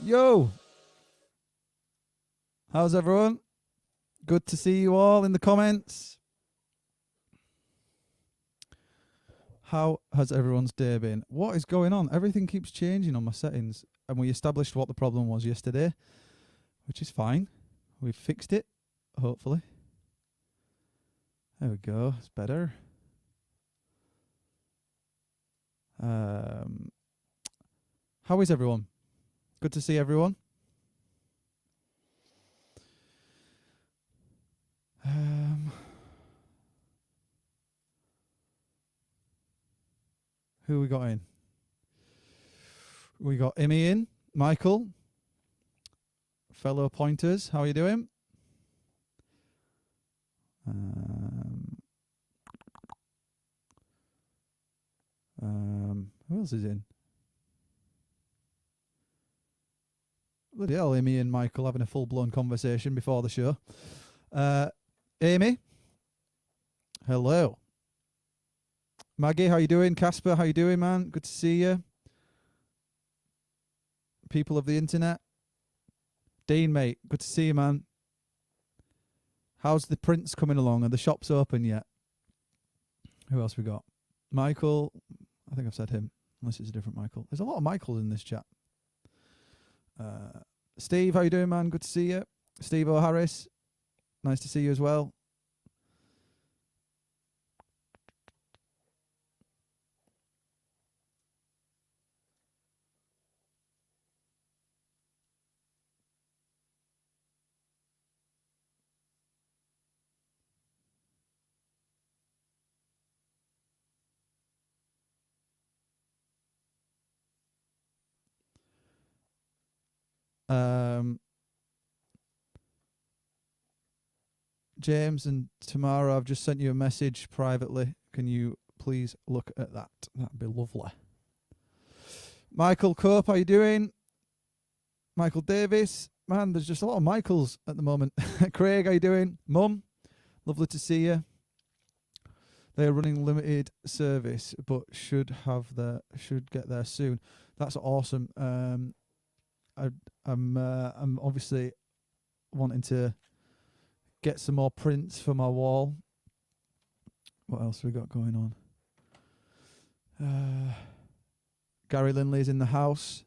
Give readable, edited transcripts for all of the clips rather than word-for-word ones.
Yo, how's everyone? Good to see you all in the comments. How has everyone's day been? What is going on? Everything keeps changing on my settings, and we established what the problem was yesterday, which is fine. We've fixed it, hopefully. There we go. It's better. How is everyone? Good to see everyone. Who we got in? We got Emmy in. Michael. Fellow pointers. How are you doing? Who else is in? Bloody hell, Amy and Michael having a full-blown conversation before the show. Amy. Hello. Maggie, how you doing? Casper, how you doing, man? Good to see you. People of the internet. Dean, mate, good to see you, man. How's the prints coming along? Are the shops open yet? Who else we got? Michael. I think I've said him, unless it's a different Michael. There's a lot of Michaels in this chat. Steve, how you doing, man? Good to see you. Steve O'Harris, nice to see you as well. James and Tamara, I've just sent you a message privately. Can you please look at that? That'd be lovely. Michael Cope, how you doing? Michael Davis. Man, there's just a lot of Michaels at the moment. Craig, how you doing? Mum, lovely to see you. They're running limited service, but should get there soon. That's awesome. I'm obviously wanting to get some more prints for my wall. What else we got going on? Gary Linley's in the house.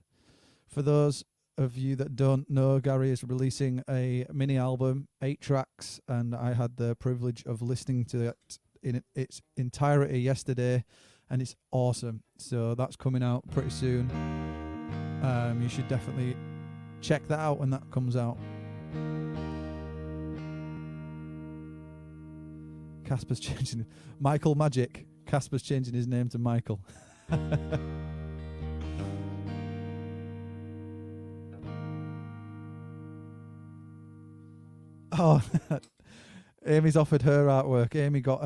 For those of you that don't know, Gary is releasing a mini album, 8 tracks, and I had the privilege of listening to it in its entirety yesterday, and it's awesome. So that's coming out pretty soon. You should definitely check that out when that comes out. Casper's changing. Michael Magic. Casper's changing his name to Michael. Oh, Amy's offered her artwork. Amy got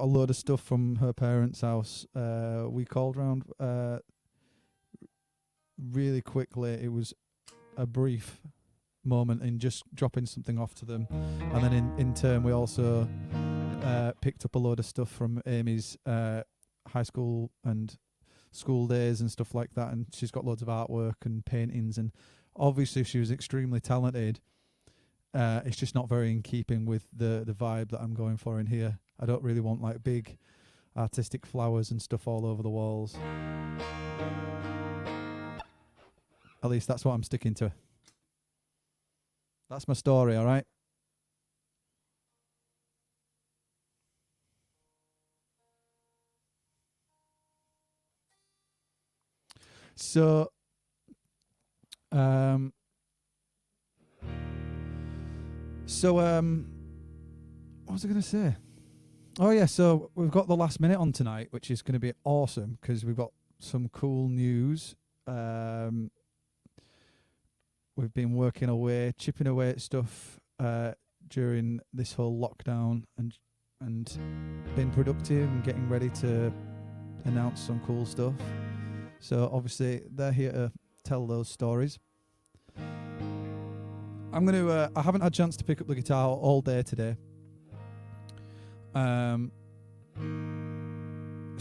a load of stuff from her parents' house. We called round really quickly. It was a brief moment in just dropping something off to them, and then in turn we also picked up a load of stuff from Amy's high school and school days and stuff like that, and she's got loads of artwork and paintings, and obviously she was extremely talented. It's just not very in keeping with the vibe that I'm going for in here. I don't really want like big artistic flowers and stuff all over the walls. At least that's what I'm sticking to. That's my story, all right? So, what was I going to say? Oh, yeah, so we've got the last minute on tonight, which is going to be awesome because we've got some cool news. We've been working away, chipping away at stuff during this whole lockdown and been productive and getting ready to announce some cool stuff. So obviously they're here to tell those stories. I'm going to, I haven't had a chance to pick up the guitar all day today.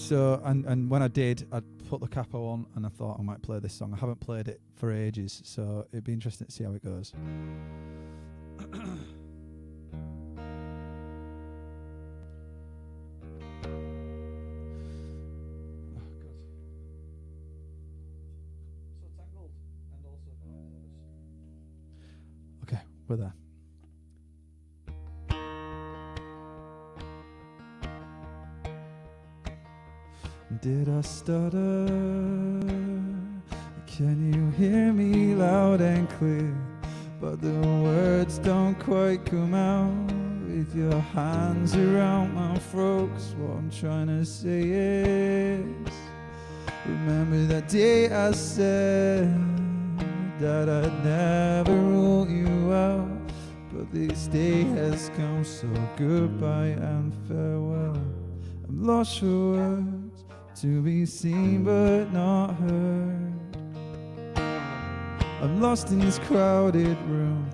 So, and when I did, I put the capo on and I thought I might play this song. I haven't played it for ages, so it'd be interesting to see how it goes. Okay, we're there. Did I stutter? Can you hear me loud and clear? But the words don't quite come out. With your hands around my throat, 'cause what I'm trying to say is, remember that day I said that I'd never rule you out. But this day has come, so goodbye and farewell. I'm lost for words, to be seen but not heard. I'm lost in this crowded room,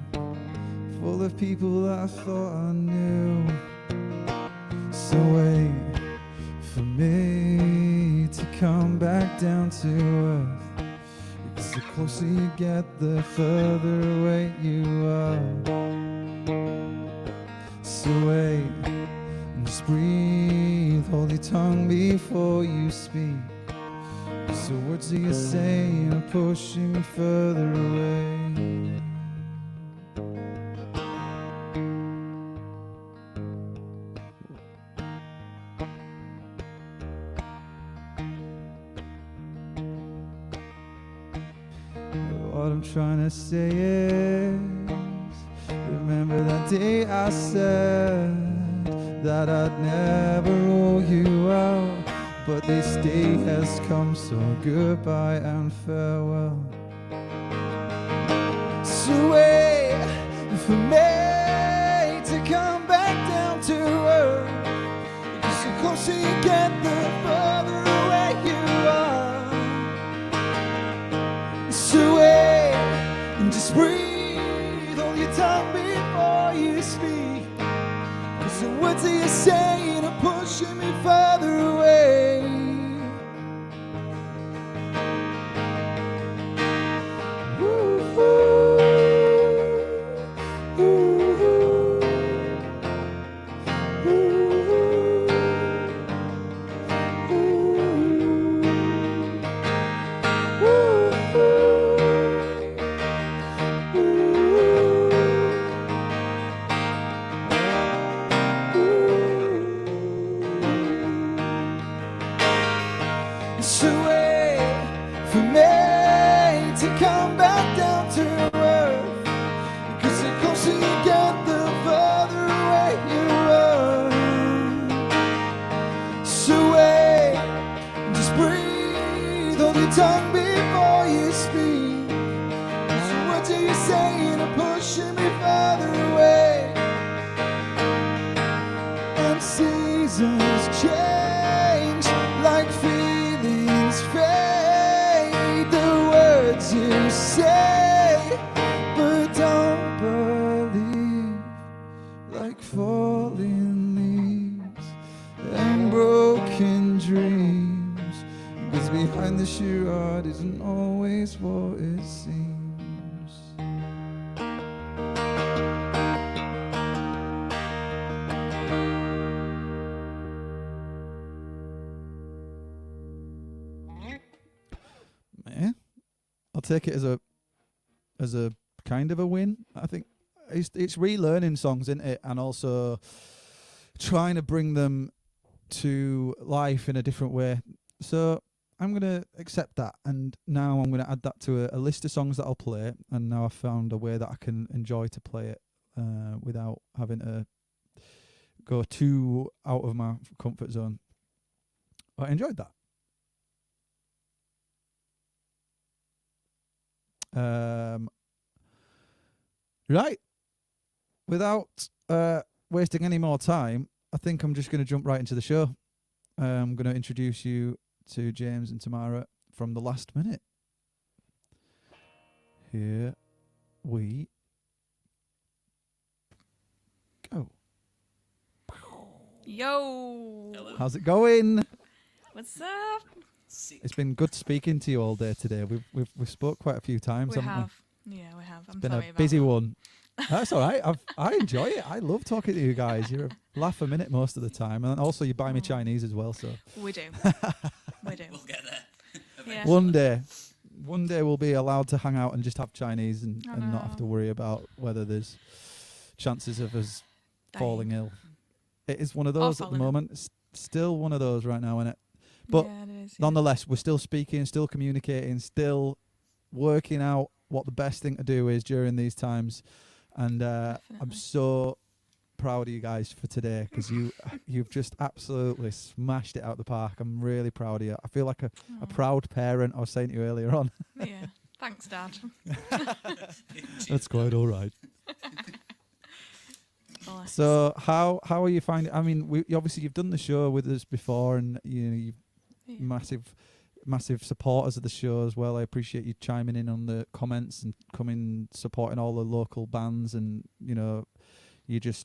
full of people that I thought I knew. So wait for me to come back down to earth, because the closer you get, the further away you are. So wait and just breathe, hold your tongue before you speak. So words that you're saying are pushing me further away. What I'm trying to say is, remember that day I said that I'd never rule you out. But this day has come, so goodbye and farewell. So wait for me to come back down to earth, because the closer you get, the further away you are. So wait and just breathe, hold your tongue before you speak, because the words that you're saying are pushing me further away. So wait for me to come back down to earth, because the closer you get, the further away you run. So wait, just breathe, hold your tongue before you speak, 'cause the words that you're saying are pushing me further away. And seasons change like feelings fade, the words you say but don't believe, like falling leaves and broken dreams, because behind the charade isn't always what it seems. I'll take it as a kind of a win. I think it's relearning songs, isn't it? And also trying to bring them to life in a different way. So I'm going to accept that. And now I'm going to add that to a list of songs that I'll play. And now I've found a way that I can enjoy to play it without having to go too out of my comfort zone. I enjoyed that. Right. Without wasting any more time, I think I'm just going to jump right into the show. I'm going to introduce you to James and Tamara from The Last Minute. Here we go. Yo. Hello. How's it going? What's up? It's been good speaking to you all day today. We've spoke quite a few times, We haven't have. Yeah, we have. I'm we? Been sorry a about busy that. one. That's all right. I enjoy it. I love talking to you guys. You're a laugh a minute most of the time, and also you buy me Oh. Chinese as well. So We do. We do. We'll get there. Yeah. one day we'll be allowed to hang out and just have Chinese and I not have know. to worry about whether there's chances of us falling ill. It is one of those at the falling ill. moment. It's still one of those right now, isn't it? But yeah, it is, yeah. nonetheless, we're still speaking, still communicating, still working out what the best thing to do is during these times. And I'm Definitely. so proud of you guys for today because you've just absolutely smashed it out the park. I'm really proud of you. I feel like a Aw. proud parent. I was saying to you earlier on. Yeah. Thanks, Dad. That's quite all right. Bless. So how are you finding? I mean, obviously you've done the show with us before, and you've Yeah. massive supporters of the show as well. I appreciate you chiming in on the comments and coming supporting all the local bands, and you're huge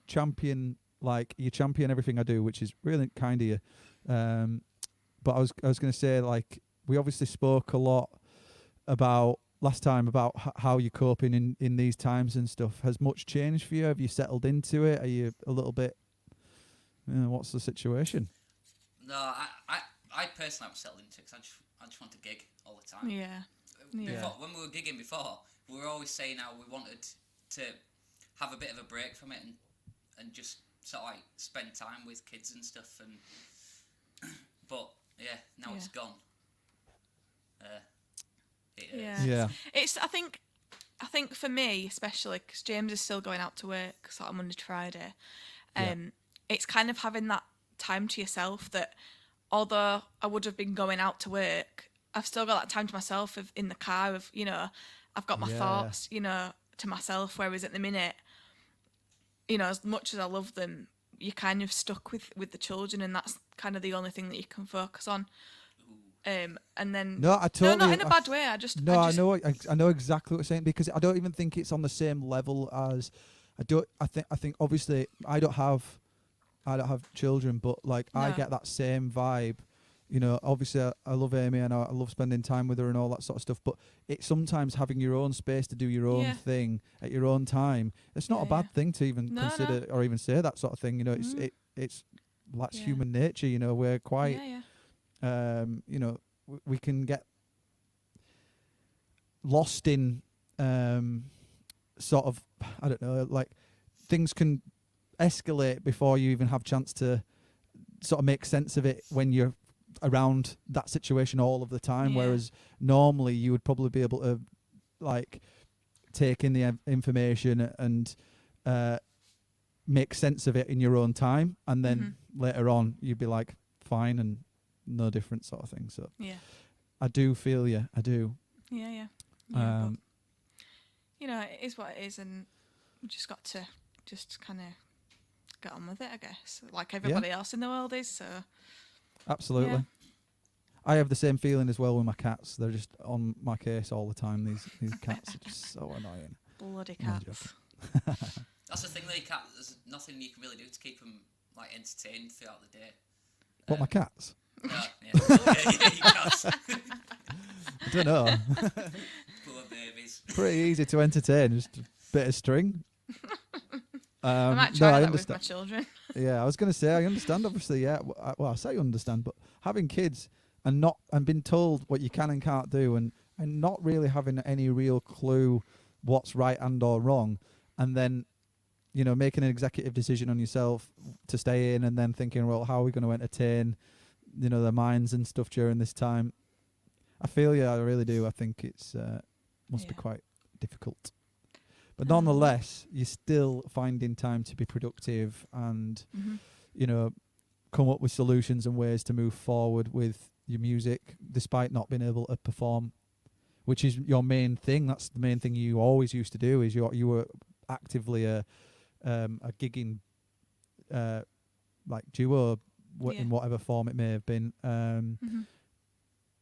champion. Like you champion everything I do, which is really kind of you. But I was going to say, like, we obviously spoke a lot about last time about how you're coping in these times and stuff. Has much changed for you? Have you settled into it? Are you a little bit? What's the situation? No, I personally haven't settled into it because I just want to gig all the time. Yeah. Before, Yeah. when we were gigging before, we were always saying how we wanted to have a bit of a break from it and just sort of like spend time with kids and stuff. And but yeah, now it's gone. Yeah. Yeah. It's. I think for me, especially because James is still going out to work sort of Monday to Friday. It's kind of having that time to yourself that, although I would have been going out to work, I've still got that time to myself in the car. I've got my Yeah. thoughts, to myself. Whereas at the minute, as much as I love them, you're kind of stuck with the children, and that's kind of the only thing that you can focus on. And then No, I totally. no, not in a bad way. I just I know exactly what you're saying, because I don't even think it's on the same level as I think obviously I don't have children, but like I No. get that same vibe. Obviously I love Amy and I love spending time with her and all that sort of stuff, but it's sometimes having your own space to do your own Yeah. thing at your own time. It's not a Yeah, bad yeah. thing to even No, consider or even say that sort of thing. It's that's Yeah. human nature. We're quite yeah. we can get lost in sort of, I don't know, like things can escalate before you even have chance to sort of make sense of it when you're around that situation all of the time. Yeah. Whereas normally you would probably be able to like take in the information and make sense of it in your own time, and then later on you'd be like fine and no different sort of thing. So Yeah. I do feel you. I do. Yeah. Um, But, it is what it is, and we just got to just kind of get on with it, I guess. Like everybody else in the world is. So Absolutely. Yeah. I have the same feeling as well with my cats. They're just on my case all the time. These cats are just so annoying. bloody No, I'm cats. That's the thing. There's nothing you can really do to keep them like entertained throughout the day. What, my cats? No, yeah, you cats. I don't know. Poor babies. Pretty easy to entertain. Just a bit of string. I might no, try I that with my understand. children. Yeah, I was going to say I understand. Obviously, yeah. Well, I say understand, but having kids and being told what you can and can't do, and not really having any real clue what's right and or wrong, and then making an executive decision on yourself to stay in, and then thinking, well, how are we going to entertain their minds and stuff during this time? I feel I really do. I think it's must be Yeah. quite difficult. But nonetheless, you're still finding time to be productive and, come up with solutions and ways to move forward with your music, despite not being able to perform, which is your main thing. That's the main thing you always used to do. Is you were actively a gigging like duo in whatever form it may have been.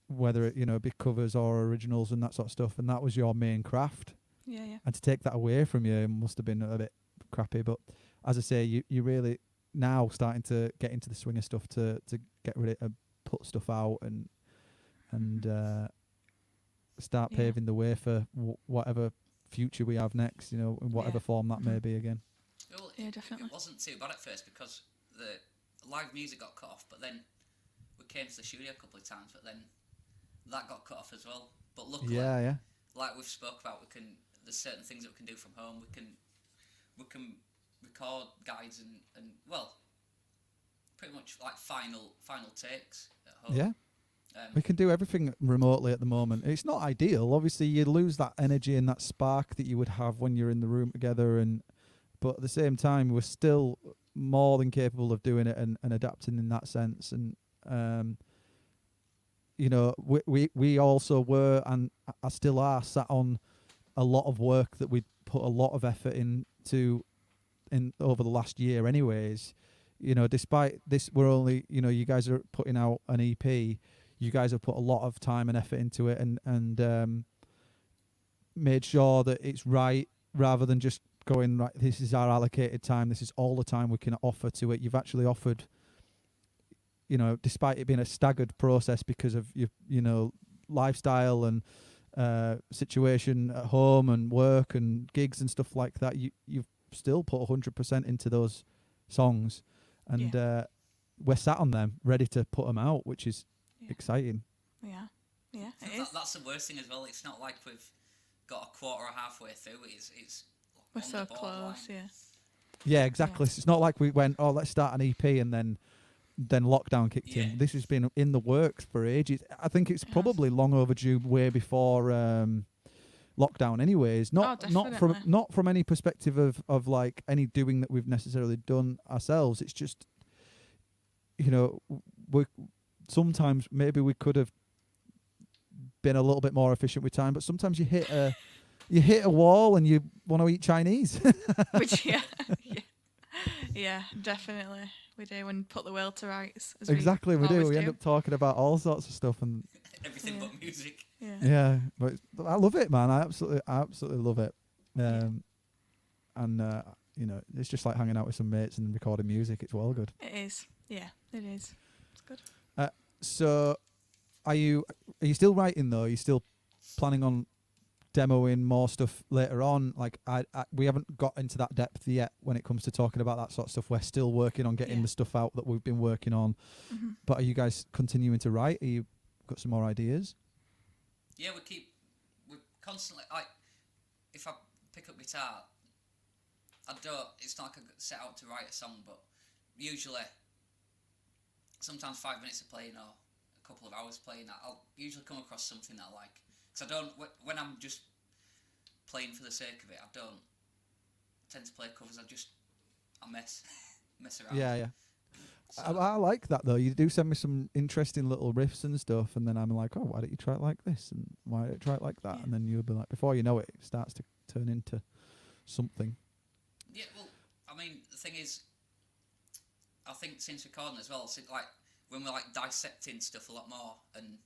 Whether it be covers or originals and that sort of stuff, and that was your main craft. Yeah. And to take that away from you must have been a bit crappy. But as I say, you really now starting to get into the swing of stuff to get rid of put stuff out and start Yeah. paving the way for whatever future we have next, you know, in whatever Yeah. form that may be again. Well, Yeah, definitely. It wasn't too bad at first because the live music got cut off, but then we came to the studio a couple of times, but then that got cut off as well. But luckily, Yeah. like we've spoke about, there's certain things that we can do from home. We can record guides and well, pretty much like final takes at home. Yeah. We can do everything remotely at the moment. It's not ideal. Obviously, you lose that energy and that spark that you would have when you're in the room together. But at the same time, we're still more than capable of doing it and adapting in that sense. And you know, we also were and I still are sat on a lot of work that we put a lot of effort into in over the last year. Anyways, you know, despite this, we're only, you know, you guys are putting out an EP. You guys have put a lot of time and effort into it and made sure that it's right rather than just going, right, this is our allocated time, this is all the time we can offer to it. You've actually offered, you know, despite it being a staggered process because of your, you know, lifestyle and situation at home and work and gigs and stuff like that, you've still put 100% into those songs and we're sat on them ready to put them out, which is exciting. Yeah, it is. That's the worst thing as well. It's not like we've got a quarter or halfway through. It's We're on so the borderline. close, yeah. Yeah, exactly. Yeah. It's not like we went, oh, let's start an EP and then lockdown kicked Yeah. in. This has been in the works for ages. I think it's It has. probably long overdue, way before lockdown. Anyways, not definitely. from any perspective of like any doing that we've necessarily done ourselves. It's just, you know, we sometimes maybe we could have been a little bit more efficient with time, but sometimes you hit a wall and you want to eat Chinese. Which yeah, definitely we do when put the will to rights. As Exactly, we do. always We end up talking about all sorts of stuff, and Everything Yeah. but music. yeah, but I love it, man. I absolutely love it. And you know, it's just like hanging out with some mates and recording music. It's well good. It is. Yeah, it is. It's good. So, are you still writing though? Are you still planning on demoing more stuff later on? Like, we haven't got into that depth yet when it comes to talking about that sort of stuff. We're still working on getting Yeah. the stuff out that we've been working on. Mm-hmm. But are you guys continuing to write? Are you got some more ideas? Yeah, we're constantly like, if I pick up guitar, it's not like I set out to write a song, but usually, sometimes 5 minutes of playing or a couple of hours playing, I'll usually come across something that I like. Because I don't, when I'm just playing for the sake of it, I don't tend to play covers. I mess around. Yeah. So, I like that though. You do send me some interesting little riffs and stuff, and then I'm like, oh, why don't you try it like this, and why don't you try it like that, Yeah. and then you'll be like, before you know it, it starts to turn into something. yeah, well, I mean, the thing is, I think since recording as well, like when we're like dissecting stuff a lot more and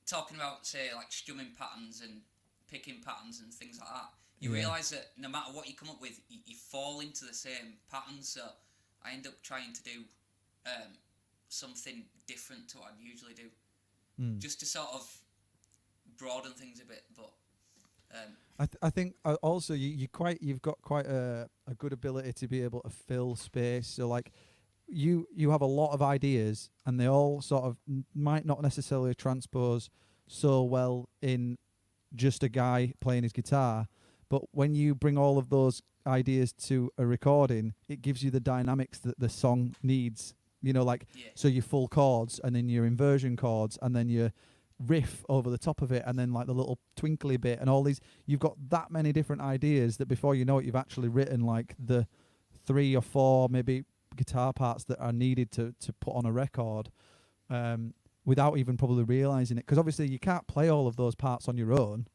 talking about, say, like strumming patterns and picking patterns and things like that, you Yeah. realise that no matter what you come up with, you fall into the same patterns. So I end up trying to do something different to what I'd usually do, just to sort of broaden things a bit. But I think also you've got quite a good ability to be able to fill space. So like you have a lot of ideas, and they all sort of might not necessarily transpose so well in just a guy playing his guitar, but when you bring all of those ideas to a recording, it gives you the dynamics that the song needs. You know, like yeah, so your full chords, and then your inversion chords, and then your riff over the top of it, and then like the little twinkly bit, and all these. You've got that many different ideas that before you know it, you've actually written like the 3 or 4 maybe guitar parts that are needed to put on a record, without even probably realizing it. Because obviously you can't play all of those parts on your own.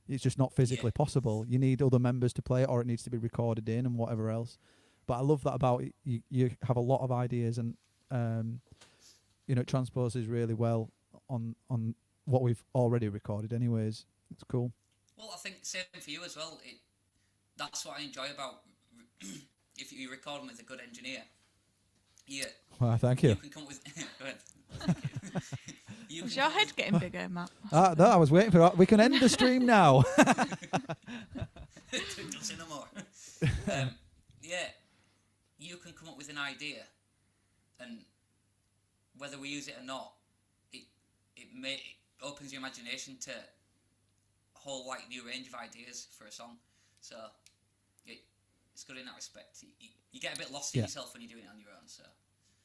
It's just not physically possible. You need other members to play it, or it needs to be recorded in and whatever else. But I love that about it. You have a lot of ideas, and you know, it transposes really well on what we've already recorded anyways. It's cool. well, I think same for you as well. That's what I enjoy about if you record them with a good engineer, you Well, thank you. can come up with. Go ahead. Thank you. You Is can your come head with- getting bigger, Matt? No, I was waiting for that. We can end the stream now. Don't say no more. Yeah, you can come up with an idea, and whether we use it or not, it opens your imagination to a whole like new range of ideas for a song. So it's good in that respect. You get a bit lost in yourself when you're doing it on your own. So.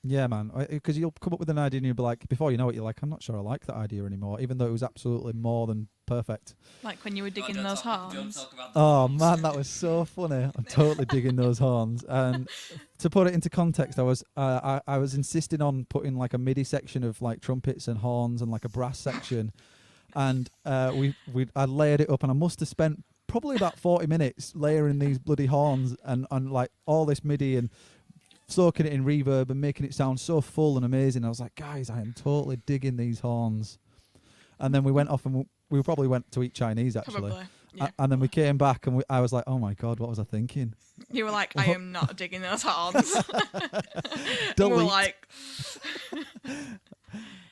Yeah, man, because you'll come up with an idea and you'll be like, before you know it, you're like, I'm not sure I like that idea anymore, even though it was absolutely more than perfect. Like when you were digging don't those talk, Don't horns. talk about the Oh horns. man, that was so funny. I'm totally digging those horns. And to put it into context, I was insisting on putting like a MIDI section of like trumpets and horns and like a brass section, and I layered it up, and I must have spent probably about 40 minutes layering these bloody horns and like all this MIDI and soaking it in reverb and making it sound so full and amazing. I was like, guys, I am totally digging these horns. And then we went off and we probably went to eat Chinese actually. Probably. Yeah. And then we came back and I was like, oh my God, what was I thinking? You were like, I am not digging those horns. And we Delete. were like,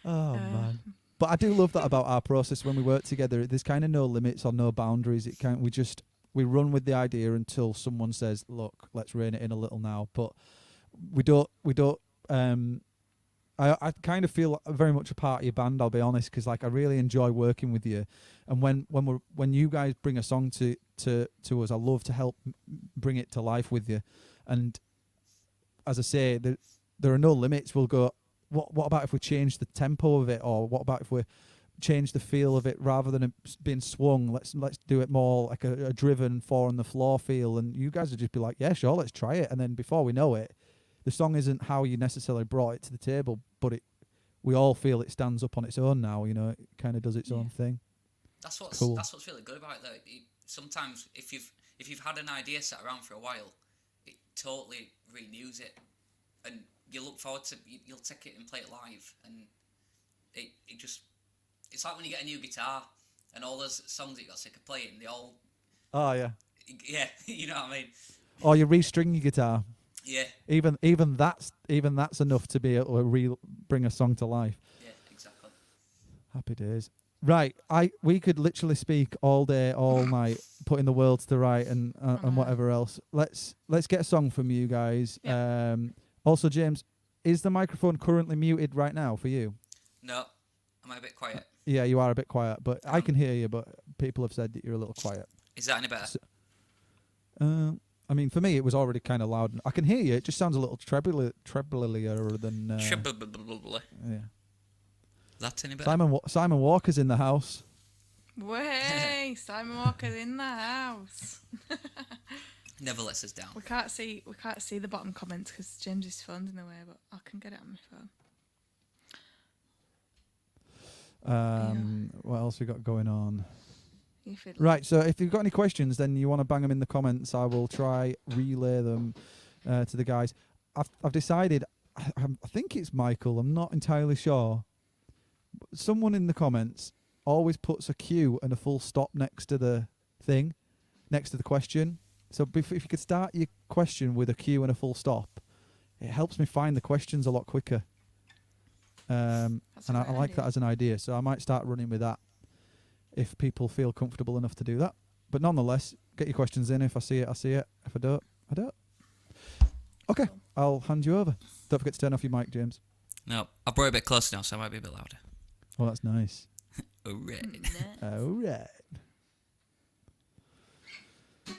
Oh man. But I do love that about our process when we work together. There's kind of no limits or no boundaries. We run with the idea until someone says, look, let's rein it in a little now. But we don't I kind of feel very much a part of your band, I'll be honest, because like I really enjoy working with you, and when you guys bring a song to us, I love to help bring it to life with you. And as I say, there are no limits. We'll go, what about if we change the tempo of it, or what about if we change the feel of it rather than it being swung? Let's do it more like a driven 4 on the floor feel. And you guys would just be like, yeah, sure, let's try it. And then before we know it, the song isn't how you necessarily brought it to the table, but we all feel it stands up on its own now. You know, it kind of does its own thing. That's what's Cool. That's what's really good about it. Though. Sometimes if you've had an idea sat around for a while, it totally renews it, and you look forward to you'll take it and play it live, and it's like when you get a new guitar and all those songs that you got sick of playing, they all Oh yeah. you know what I mean. Or you restring your guitar. Yeah, Even that's enough to be able to bring a song to life. yeah, exactly. Happy days. Right, we could literally speak all day, all night, putting the worlds to right and whatever else. Let's get a song from you guys. Yeah. Also, James, is the microphone currently muted right now for you? No, am I a bit quiet? Yeah, you are a bit quiet, but I can hear you. But people have said that you're a little quiet. Is that any better? I mean, for me, it was already kind of loud. I can hear you. It just sounds a little treblier than. Yeah. That's any better? Simon Walker's in the house. way, Simon Walker's in the house. Never lets us down. We can't see the bottom comments because James's phone's in the way, but I can get it on my phone. What else we got going on? If it Right, so if you've got any questions, then you want to bang them in the comments. I will try relay them to the guys. I've decided. I think it's Michael. I'm not entirely sure. Someone in the comments always puts a Q and a full stop next to the thing, next to the question. So if you could start your question with a Q and a full stop, it helps me find the questions a lot quicker. And That's a I great like idea. that as an idea. So I might start running with that if people feel comfortable enough to do that. But nonetheless, get your questions in. If I see it, I see it. If I don't, I don't. Okay, I'll hand you over. Don't forget to turn off your mic, James. No, I brought it a bit closer now, so I might be a bit louder. Oh, that's nice. Alright. Nah. All right. What do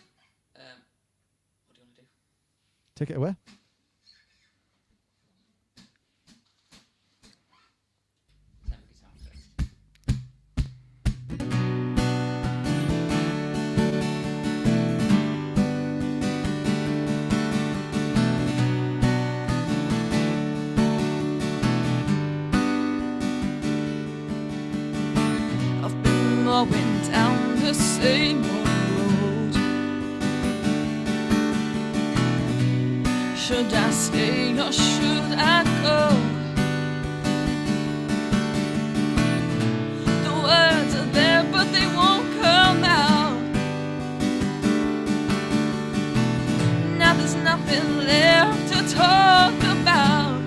you want to do? Take it away. Turn the guitar first. I've been going down the same old road. Should I stay or should I go? The words are there, but they won't come out. Now the there's nothing left to talk about,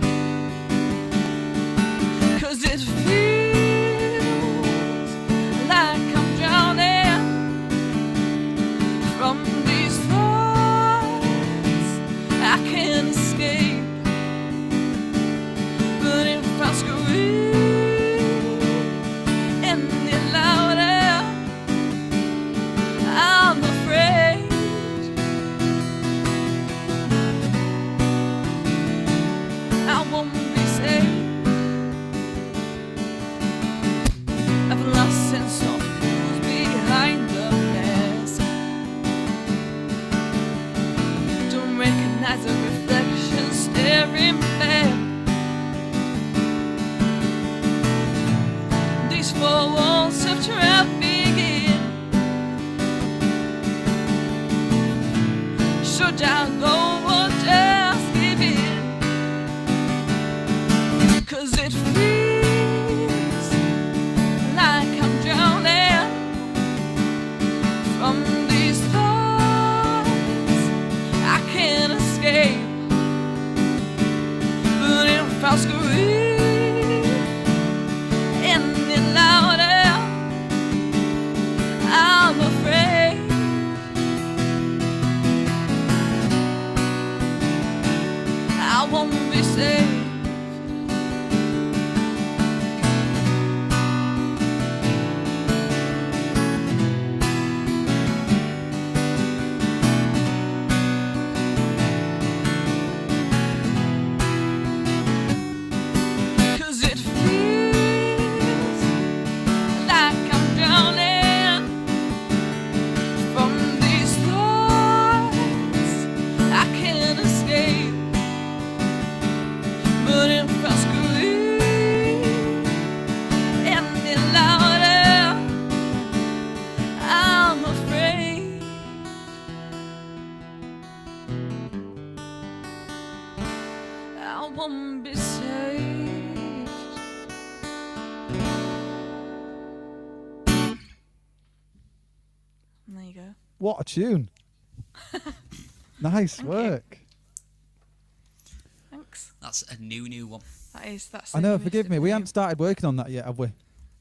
'cause it feels like I'm drowning from these thoughts I can't escape. But if I scream any louder, I'm afraid I won't be safe. I've lost sense of who's behind the mask. Don't recognize a reflection staring back. These four walls of traffic in. Should I go or just give in? 'Cause it feels like I'm drowning from these thoughts I can't escape. But if I scream any louder, I'm afraid I won't be safe. Cause it feels like I'm drowning from these thoughts I can't escape. But if I scream any louder, I'm afraid I won't be saved. And there you go. What a tune. Nice Thank you. work. Thanks. That's a new one. That's. I the know, newest forgive me. of We the haven't started working on that yet, have we?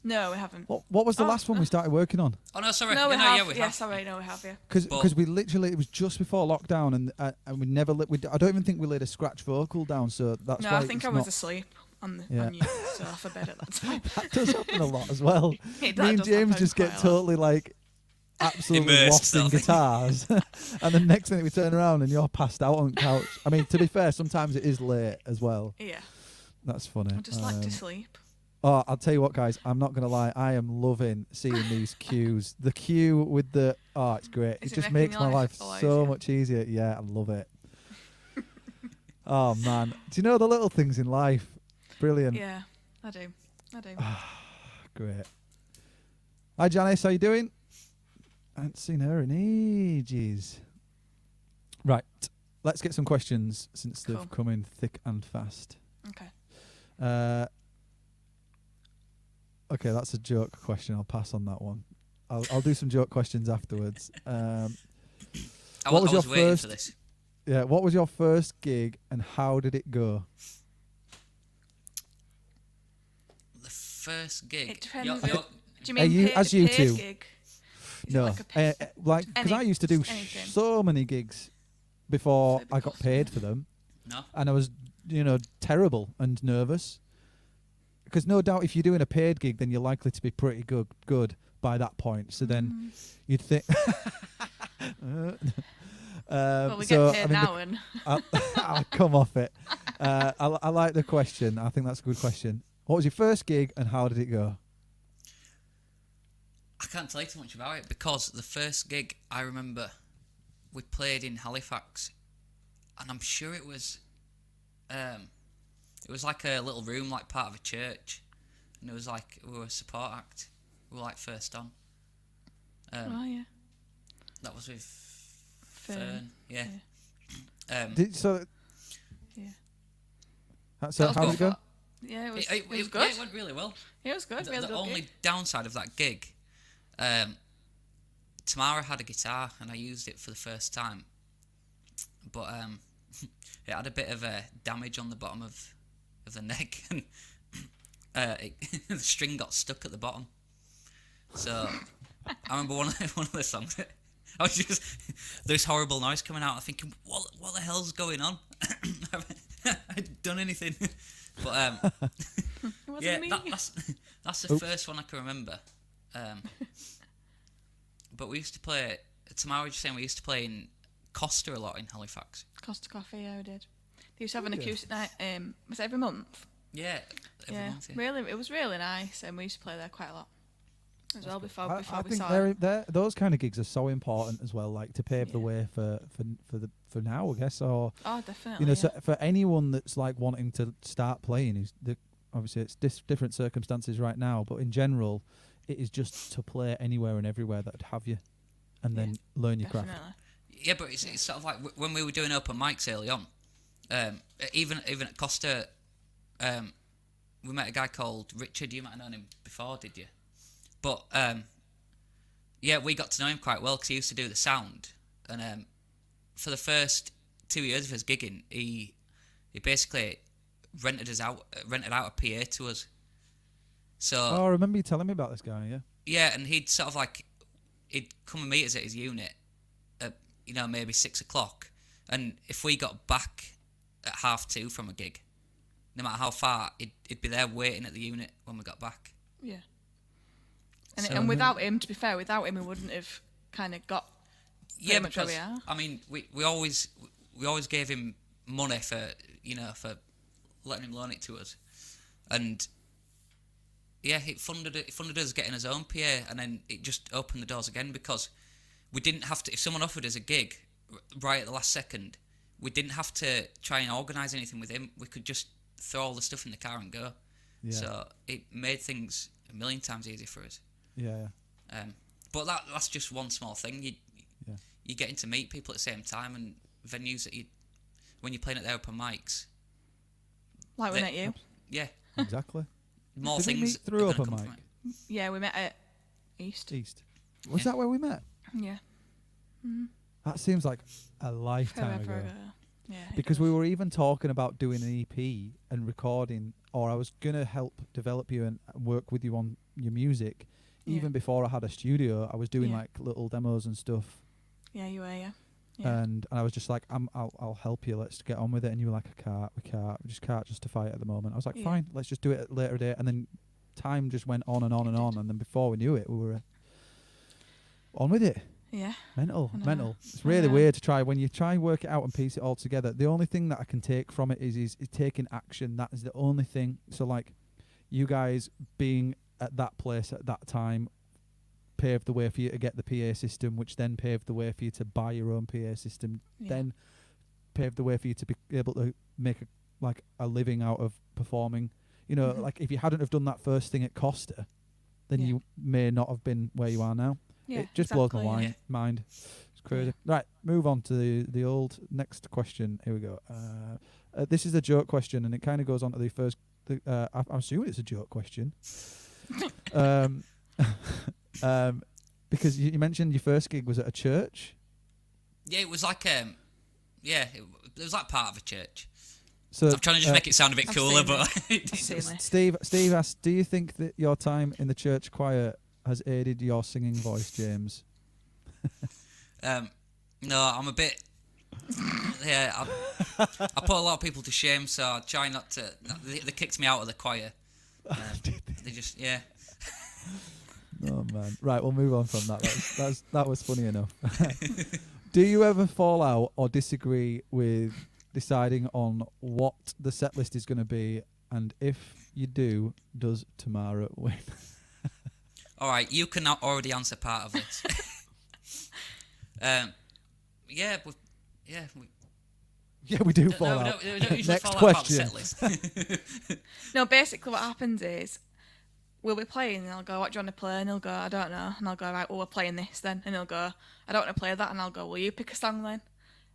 No, we haven't. What was the Oh, last one we started working on? Oh no, sorry. No, we no, have. yeah, we have. Sorry, no, we have. Yeah. Because But- we literally, it was just before lockdown, and we never I don't even think we laid a scratch vocal down, so that's No, why I think it's I was not, asleep on Yeah. you, so off a bed at that time. that does happen a lot as well. That Me and does James happen just get quite a lot. totally like absolutely Immersed, lost in don't we? guitars, and the next thing we turn around and you're passed out on the couch. I mean, to be fair, sometimes it is late as well. Yeah, That's funny. I just like to sleep. Oh, I'll tell you what, guys. I'm not gonna lie. I am loving seeing these cues. The cue with the it's great. Is It it just making makes your my life life a lot so easier? much easier. Yeah, I love it. Oh man, do you know the little things in life? Brilliant. Yeah, I do. Great. Hi, Janice. How you doing? I haven't seen her in ages. Right. Let's get some questions since Cool. they've come in thick and fast. Okay. Okay, that's a joke question. I'll pass on that one. I'll do some joke questions afterwards. I What was was your waiting first- for this. Yeah, what was your first gig and how did it go? The first gig. It depends. You're- Do you're- you mean you- paid, as you paid two? gig? Is it No, like a paid- because I used to do anything. so many gigs before It'd be I got costly. paid for them, no. and I was, terrible and nervous. Because no doubt, if you're doing a paid gig, then you're likely to be pretty good by that point. So then you'd think. Well, we so, get paid I mean, now, and I'll come off it. I like the question. I think that's a good question. What was your first gig and how did it go? I can't tell you too much about it because the first gig I remember we played in Halifax, and I'm sure it was like a little room, like part of a church, and it was like we were a support act. We were like first on. oh yeah, That was with Fern. Fern. Yeah. Yeah. So That how was did it good. go? Yeah, it was. It, It, was yeah, good. it went really well. It was good. The, Really the good only gig. downside of that gig, Tamara had a guitar and I used it for the first time, but it had a bit of damage on the bottom of the neck, and the string got stuck at the bottom. So I remember one of the songs. I was just this horrible noise coming out. I'm thinking, what the hell's going on? I hadn't done anything, but It wasn't yeah, me. that's the first one I can remember. But we used to play. Tamara was just saying we used to play in Costa a lot in Halifax. Costa Coffee, yeah, we did. They used to have an Did you? acoustic night. Was it every month? Yeah, every month. Yeah. Really, it was really nice, and we used to play there quite a lot as well before I we think saw it. those kind of gigs are so important as well, like to pave the way for now, I guess, or Oh, definitely. you know, yeah. so for anyone that's like wanting to start playing, obviously it's different circumstances right now, but in general, it is just to play anywhere and everywhere that'd have you, and then learn your craft. Definitely. Yeah, but it's sort of like when we were doing open mics early on. Even at Costa, we met a guy called Richard. You might have known him before, did you? But yeah, we got to know him quite well because he used to do the sound, and for the first 2 years of his gigging, he basically rented out a PA to us. So Oh, I remember you telling me about this guy. Yeah. yeah, and he'd sort of like he'd come and meet us at his unit at maybe 6 o'clock, and if we got back at 2:30 from a gig, no matter how far, he'd be there waiting at the unit when we got back. Yeah. And, So- and without him, to be fair, without him, we wouldn't have kind of got Yeah, much where because we are. I mean, we always gave him money for letting him loan it to us, and yeah, it funded us getting his own PA, and then it just opened the doors again because we didn't have to. If someone offered us a gig right at the last second, we didn't have to try and organise anything with him. We could just throw all the stuff in the car and go. Yeah. So it made things a million times easier for us. Yeah. But that's just one small thing. You're getting to meet people at the same time, and venues that when you're playing at their open mics. Like we They- met you. Yeah, Exactly. more Did we things meet through are gonna open come from mic? it. Yeah, we met at East. East. Was Yeah. that where we met? Yeah. That seems like a lifetime Forever ago. ago. Yeah. it Because does. we were even talking about doing an EP and recording, or I was gonna help develop you and work with you on your music. Yeah. Even before I had a studio, I was doing Yeah. like little demos and stuff, Yeah, you were, yeah. Yeah. and I was just like, I'll help you. Let's get on with it. And you were like, we just can't justify it at the moment. I was like, Yeah. fine, let's just do it at a later date. And then time just went on and on It and on, did. and then before we knew it, we were on with it. Yeah. Mental. I know. It's I really know. weird to try when you try and work it out and piece it all together. The only thing that I can take from it is taking action. That is the only thing. So like, you guys being at that place at that time paved the way for you to get the PA system, which then paved the way for you to buy your own PA system. Yeah. Then paved the way for you to be able to make a living out of performing. You know, Mhm. like if you hadn't have done that first thing at Costa, then Yeah. you may not have been where you are now. Yeah, It just blows my exactly, yeah. mind. It's crazy. Right, move on to the old next question. Here we go. This is a joke question, and it kind of goes on to the first. I'm assuming it's a joke question. Because you mentioned your first gig was at a church. Yeah, it was like it was like part of a church. So I'm trying to just make it sound a bit I've cooler, seen but I've seen this. Steve asked, do you think that your time in the church choir has aided your singing voice, James? no, I'm a bit. Yeah, I put a lot of people to shame, so I try not to. They kicked me out of the choir. They just Oh man! Right, we'll move on from that. That was funny enough. Do you ever fall out or disagree with deciding on what the set list is going to be? And if you do, does Tamara win? All right, you can already answer part of this. Yeah, Yeah, we do fall out. we don't usually Next fall out question. about the set list. No, basically what happens is we'll be playing and I'll go, what do you want to play? And he'll go, I don't know. And I'll go, right, well, we're playing this then. And he'll go, I don't want to play that. And I'll go, will you pick a song then?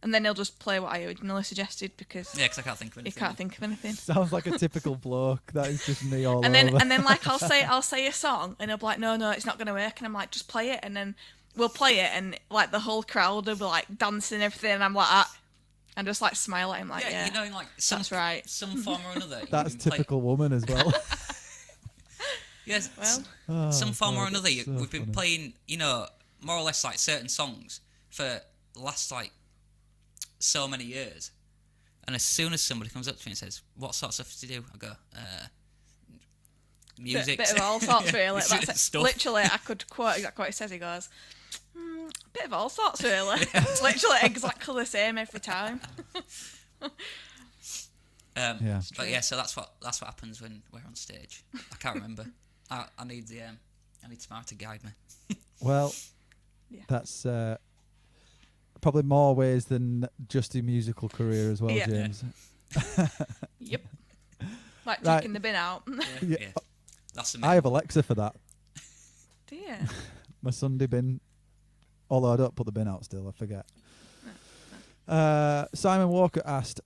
And then he'll just play what I originally suggested because Yeah, because I can't think of he anything. can't think of anything. Sounds like a typical bloke. That is just me all And over. then like I'll say a song and he'll be like, no, it's not going to work. And I'm like, just play it. And then we'll play it and like the whole crowd will be like dancing and everything. And I'm like, And just like smile at him like, yeah, you know, in like some that's right. some form or another. That's you've been typical woman as well. Yes, Well, Oh, some form or God, another. that's so We've been funny. playing, you know, more or less like certain songs for the last like so many years. And as soon as somebody comes up to me and says, "What sort of stuff do you do?" I go, "Music." bit of all sorts, really. Yeah, That's it. stuff. Literally, I could quote exactly what he says. He goes, bit of all sorts, really. It's literally exactly the same every time. Yeah. But yeah, so that's what happens when we're on stage. I can't remember. I need Tamara to guide me. Well, Yeah. that's probably more ways than just a musical career as well, Yeah. James. Yep. Like Right. checking the bin out. Yeah. Yeah. That's the I have Alexa for that. Do you? My Sunday bin. Although I don't put the bin out still, I forget. Simon Walker asked,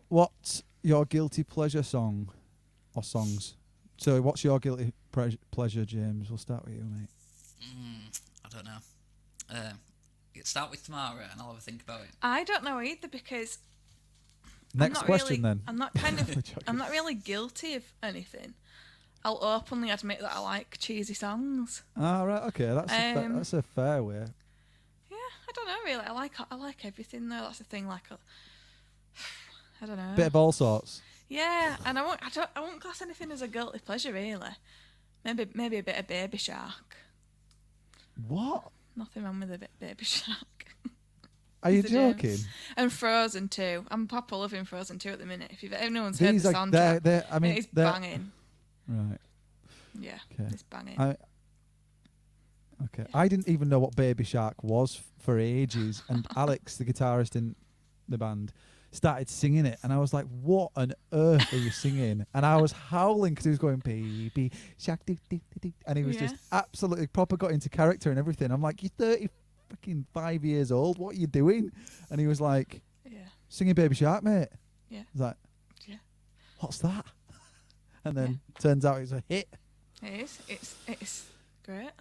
"What's your guilty pleasure song or songs?" So, what's your guilty pleasure, James? We'll start with you, mate. I don't know. Start with Tamara and I'll have a think about it. I don't know either because Next I'm not question, really, then. I'm not kind of. Joking. I'm not really guilty of anything. I'll openly admit that I like cheesy songs. Ah, right, okay, that's a fair way. Yeah, I don't know really. I like everything though. That's the thing. Like, I don't know. Bit of all sorts. Yeah, and I won't class anything as a guilty pleasure really. Maybe a bit of Baby Shark. What? Nothing wrong with a bit of Baby Shark. Are you It's a gem. joking? And Frozen 2. I'm proper loving Frozen 2 at the minute. If anyone's heard These the are soundtrack, they're I mean it is they're banging. right. Yeah, Okay. it's banging. Okay. I didn't even know what Baby Shark was for ages, and Alex, the guitarist in the band, started singing it, and I was like, "What on earth are you singing?" And I was howling because he was going Baby Shark, and he was just absolutely proper got into character and everything. I'm like, "You're 35 years old. What are you doing?" And he was like, Yeah. "Singing Baby Shark, mate." Yeah. I was like, Yeah. "What's that?" And then turns out it's a hit. It is. It's great.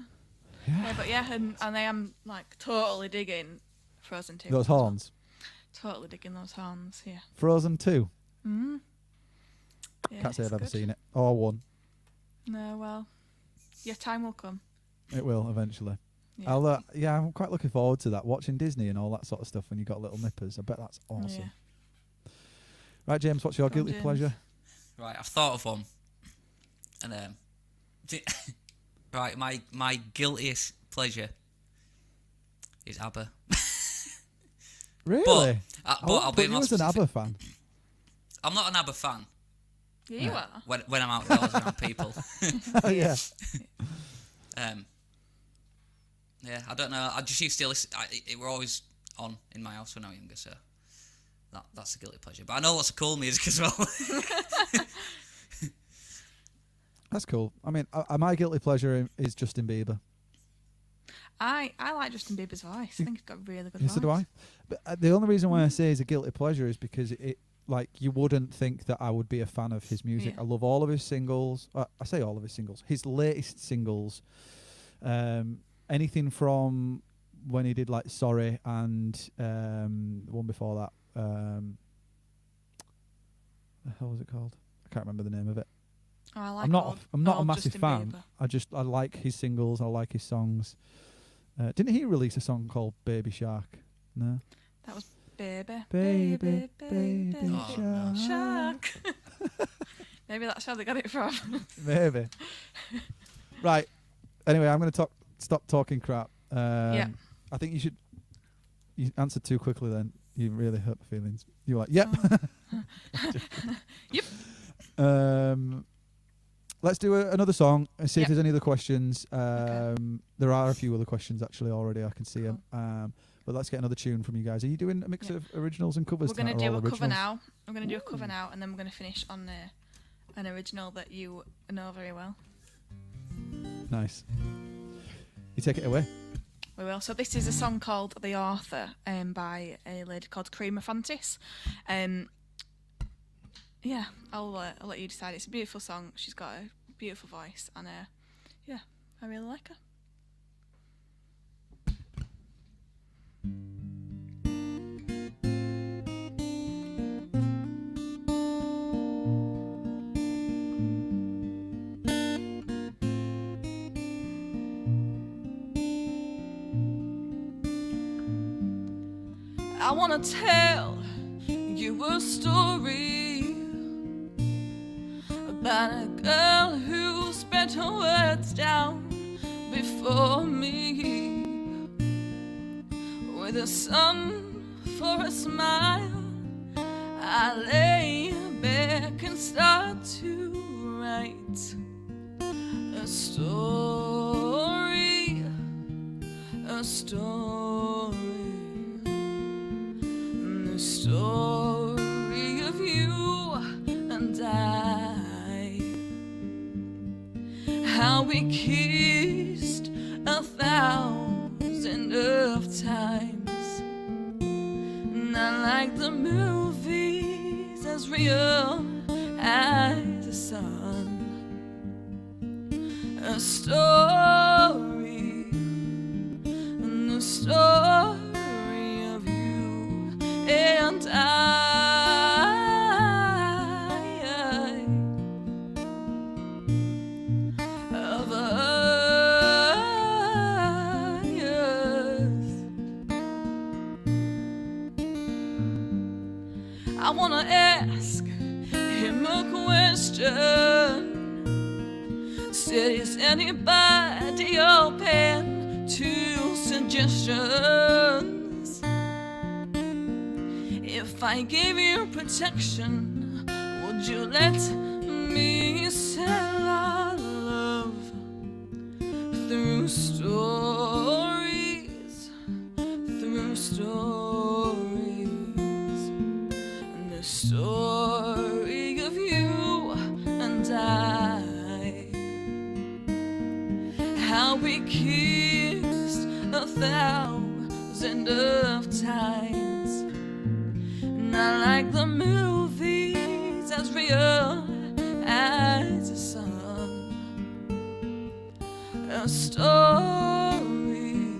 Yeah. Yeah, but yeah, and I am like totally digging Frozen 2. Those as well. horns. Totally digging those horns. Yeah. Frozen 2. Yeah, Can't say I've it's ever good. seen it. Or one. No, well, your time will come. It will eventually. Yeah. I'm quite looking forward to that. Watching Disney and all that sort of stuff when you got little nippers. I bet that's awesome. Yeah. Right, James, what's your Go on, guilty James. pleasure? Right, I've thought of one. And right, my guiltiest pleasure is ABBA. Really? But I wouldn't I'll put be you more as an specific. ABBA fan. I'm not an ABBA fan Yeah, you are. when I'm outdoors around people. Oh, yeah. Yeah, I don't know. I just used to listen. It were always on in my house when I was younger, so that's a guilty pleasure. But I know lots of cool music as well. That's cool. I mean, my guilty pleasure is Justin Bieber. I like Justin Bieber's voice. I think he's got a really good Yes, voice. so do I. But the only reason why I say it's a guilty pleasure is because it like you wouldn't think that I would be a fan of his music. Yeah. I love all of his singles. I say all of his singles. His latest singles, anything from when he did like Sorry and the one before that. The hell was it called? I can't remember the name of it. Oh, I like I'm not a old massive Justin fan. Bieber. I like his singles. I like his songs. Didn't he release a song called Baby Shark? No. That was Baby. Baby Oh, no. Shark. Maybe that's how they got it from. Maybe. Right. Anyway, I'm going to stop talking crap. Yeah. I think you answered too quickly then. You really hurt my feelings. You were like, yep. Yep. Let's do another song and see if Yep. there's any other questions. Okay. There are a few other questions actually already. I can see them. But let's get another tune from you guys. Are you doing a mix Yeah. of originals and covers? We're going to tonight, or do all a cover originals? now. I'm going to do a cover now, and then we're going to finish on an original that you know very well. Nice. You take it away. We will. So this is a song called "The Author" by a lady called Creamer Fantis. Yeah, I'll let you decide. It's a beautiful song. She's got a beautiful voice, and yeah, I really like her. I wanna tell you a story about a girl who spread her words down before me, with a sun for a smile. I lay back and start to write a story, a story, the story of you and I, how we kissed 1,000 of times, not like the movies, as real as the sun. A story, the story of you and I. Of us. I wanna ask him a question. Said, is anybody open to suggestions? If I gave you protection, would you let me sell our love through stories, through stories, and the story of you and I, how we kissed 1,000 of times, not like the movies, as real as the sun. A story,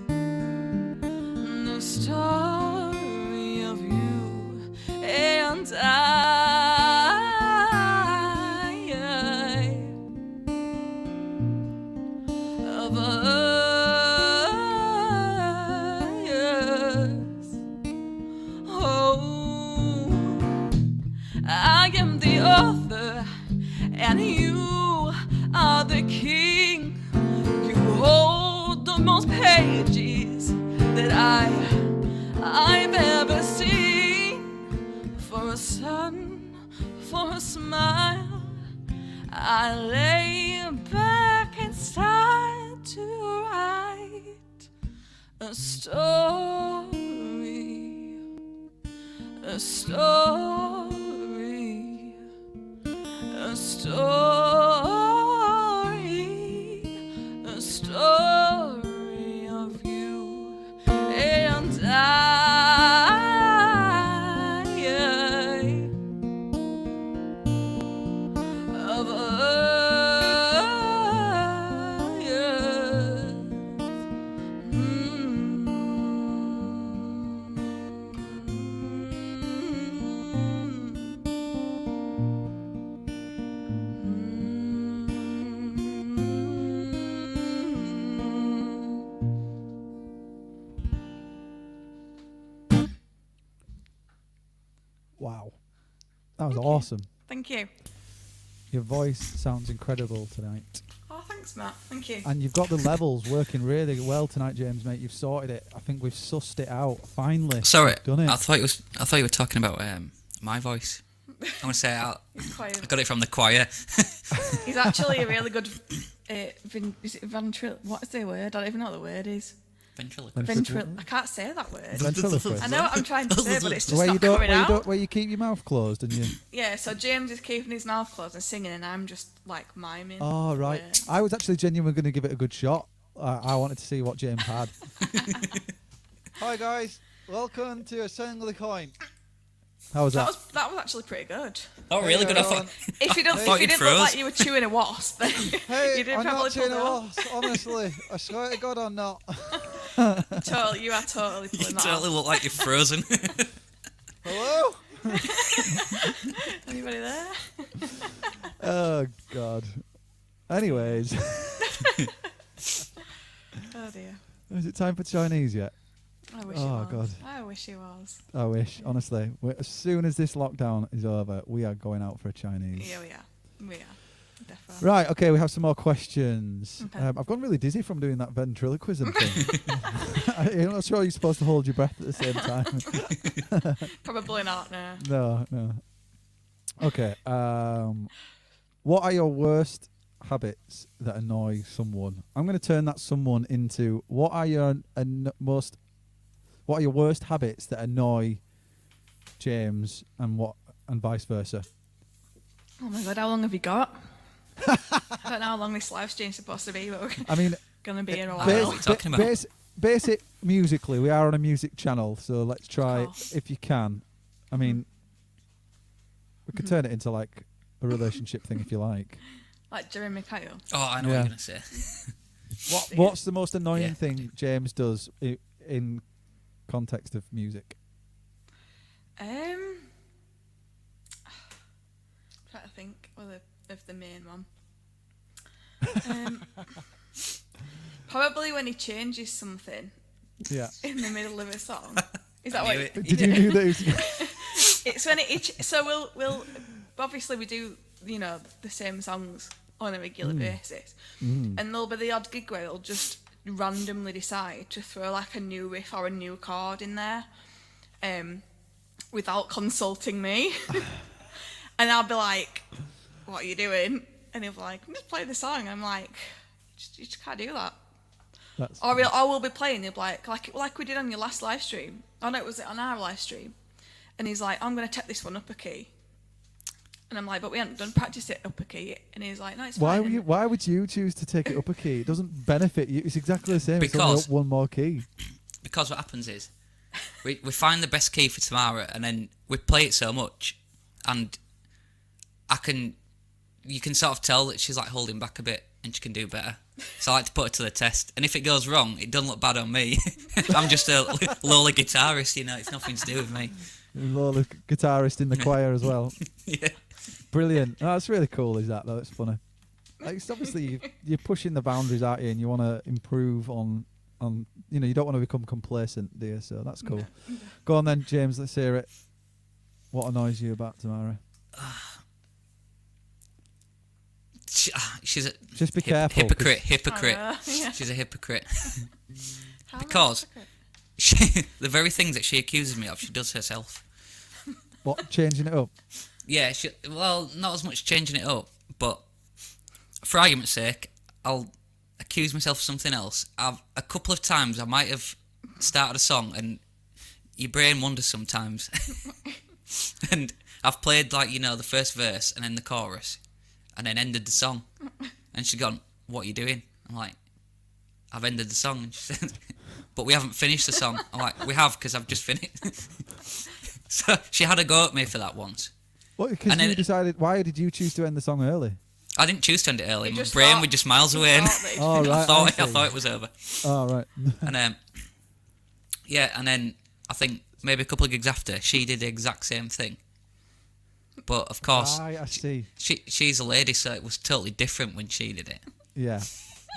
the story of you and I. Of us. Oh, I am the author and you are the king. You hold the most pages that I've ever seen. For a sun, for a smile, I lay back and start to write a story, a story, a story, a story of you and I. Of Wow. That was Thank you. awesome. Thank you. Your voice sounds incredible tonight. Oh, thanks, Matt. Thank you. And you've got the levels working really well tonight, James, mate. You've sorted it. I think we've sussed it out. Finally. Sorry, We've done it. I thought you were talking about my voice. I want to say I got it from the choir. He's actually a really good. Is it ventrilo? What is the word? I don't even know what the word is. Ventriloquist. I can't say that word. Ventriloquist. I know what I'm trying to say, but it's just Where not you don't, coming where you out. don't, where you keep your mouth closed and you. Yeah, so James is keeping his mouth closed and singing, and I'm just like miming. Oh right. words. I was actually genuinely going to give it a good shot. I wanted to see what James had. Hi guys, welcome to Assemble the Coin. How was that? That was actually pretty good. Oh, really good. I thought. If you thought didn't froze. look like you were chewing a wasp, then Hey, you did I'm probably not chewing pull a it off. wasp, honestly. I swear to God I'm not. Totally, you are totally You pulling that totally off. look like you're frozen. Hello? Anybody there? Oh God. Anyways, Oh dear. is it time for Chinese yet? I wish he Oh, was. God. I wish he was. I wish, honestly. As soon as this lockdown is over, we are going out for a Chinese. Yeah, we are. We are. Definitely. Right, okay, we have some more questions. Okay. I've gone really dizzy from doing that ventriloquism thing. I'm not sure you're supposed to hold your breath at the same time. Probably not, no. No. Okay, what are your worst habits that annoy someone? I'm going to turn that someone into what are your worst habits that annoy James and vice versa? Oh my God, how long have you got? I don't know how long this live stream's supposed to be, but we're I mean, going to be here a I don't know while. what you're talking about. Basic musically, we are on a music channel, so let's try course. if you can. I mean, we could turn it into like a relationship thing if you like. Like Jeremy Kyle. Oh, I know Yeah. what you're going to say. What's the most annoying Yeah. thing James does in context of music? Trying to think of the main one. Probably when he changes something Yeah. in the middle of a song. Is that I what? knew it. Did you know that? It was, It's when so we'll obviously we do the same songs on a regular basis, and there'll be the odd gig where it'll just randomly decide to throw like a new riff or a new chord in there, without consulting me, and I'll be like, "What are you doing?" And he'll be like, "Just play the song." I'm like, "You just can't do that." that's Or we'll be playing. He'll be like we did on your last live stream. Oh no, it was on our live stream. And he's like, "I'm going to take this one up a key." And I'm like, "But we haven't done practice it up a key." And he's like, "No, it's fine." why would you choose to take it up a key? It doesn't benefit you. It's exactly the same. It's only Because- up one more key. Because what happens is, we find the best key for Tamara, and then we play it so much, and you can sort of tell that she's like holding back a bit, and she can do better. So I like to put her to the test, and if it goes wrong, it doesn't look bad on me. I'm just a lowly guitarist, it's nothing to do with me. Lola, guitarist in the choir as well. Yeah. Brilliant. Oh, that's really cool, is that, though? It's funny. Like, it's obviously, you're pushing the boundaries, aren't you? And you want to improve on, you don't want to become complacent, do you? So that's cool. Go on then, James, let's hear it. What annoys you about Tamara? She's a Just be careful. hypocrite. Yeah. She's a hypocrite. How am I Because- a hypocrite? The very things that she accuses me of, she does herself. What, changing it up? Yeah, not as much changing it up, but for argument's sake, I'll accuse myself of something else. A couple of times I might have started a song, and your brain wanders sometimes. And I've played the first verse and then the chorus, and then ended the song. And she's gone, "What are you doing?" I'm like, "I've ended the song." And she said, "But we haven't finished the song." I'm like, "We have, because I've just finished." So she had a go at me for that once. What, because And then- you decided, why did you choose to end the song early? I didn't choose to end it early. You My just brain thought- was just miles you away. And thought that he'd Oh, finished. right. I see. thought it was over. Oh, right. And yeah, and then I think maybe a couple of gigs after, she did the exact same thing. But of course, Right, I see. she's a lady, so it was totally different when she did it. Yeah.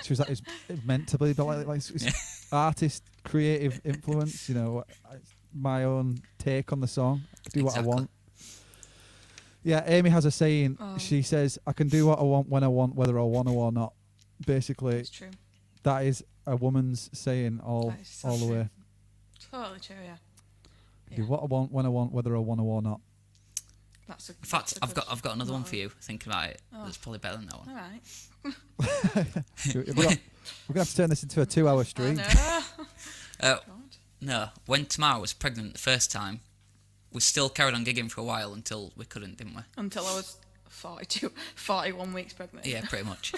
She was like, it's meant to be, but like it's artist, creative influence, my own take on the song. I do what I Exactly. want. Yeah, Amy has a saying. Oh. She says, "I can do what I want when I want, whether I want to or not." Basically, It's true. that is a woman's saying all That is so the true. way. Totally true, yeah. Do what I want when I want, whether I want to or not. That's a, In fact, I've got another one motto. for you. Thinking about it, Oh. that's probably better than that one. All right. We're going to have to turn this into a 2-hour stream. I know. Uh, God. no, when Tamara was pregnant the first time, we still carried on gigging for a while until we couldn't, didn't we? Until I was 41 weeks pregnant. Yeah, pretty much.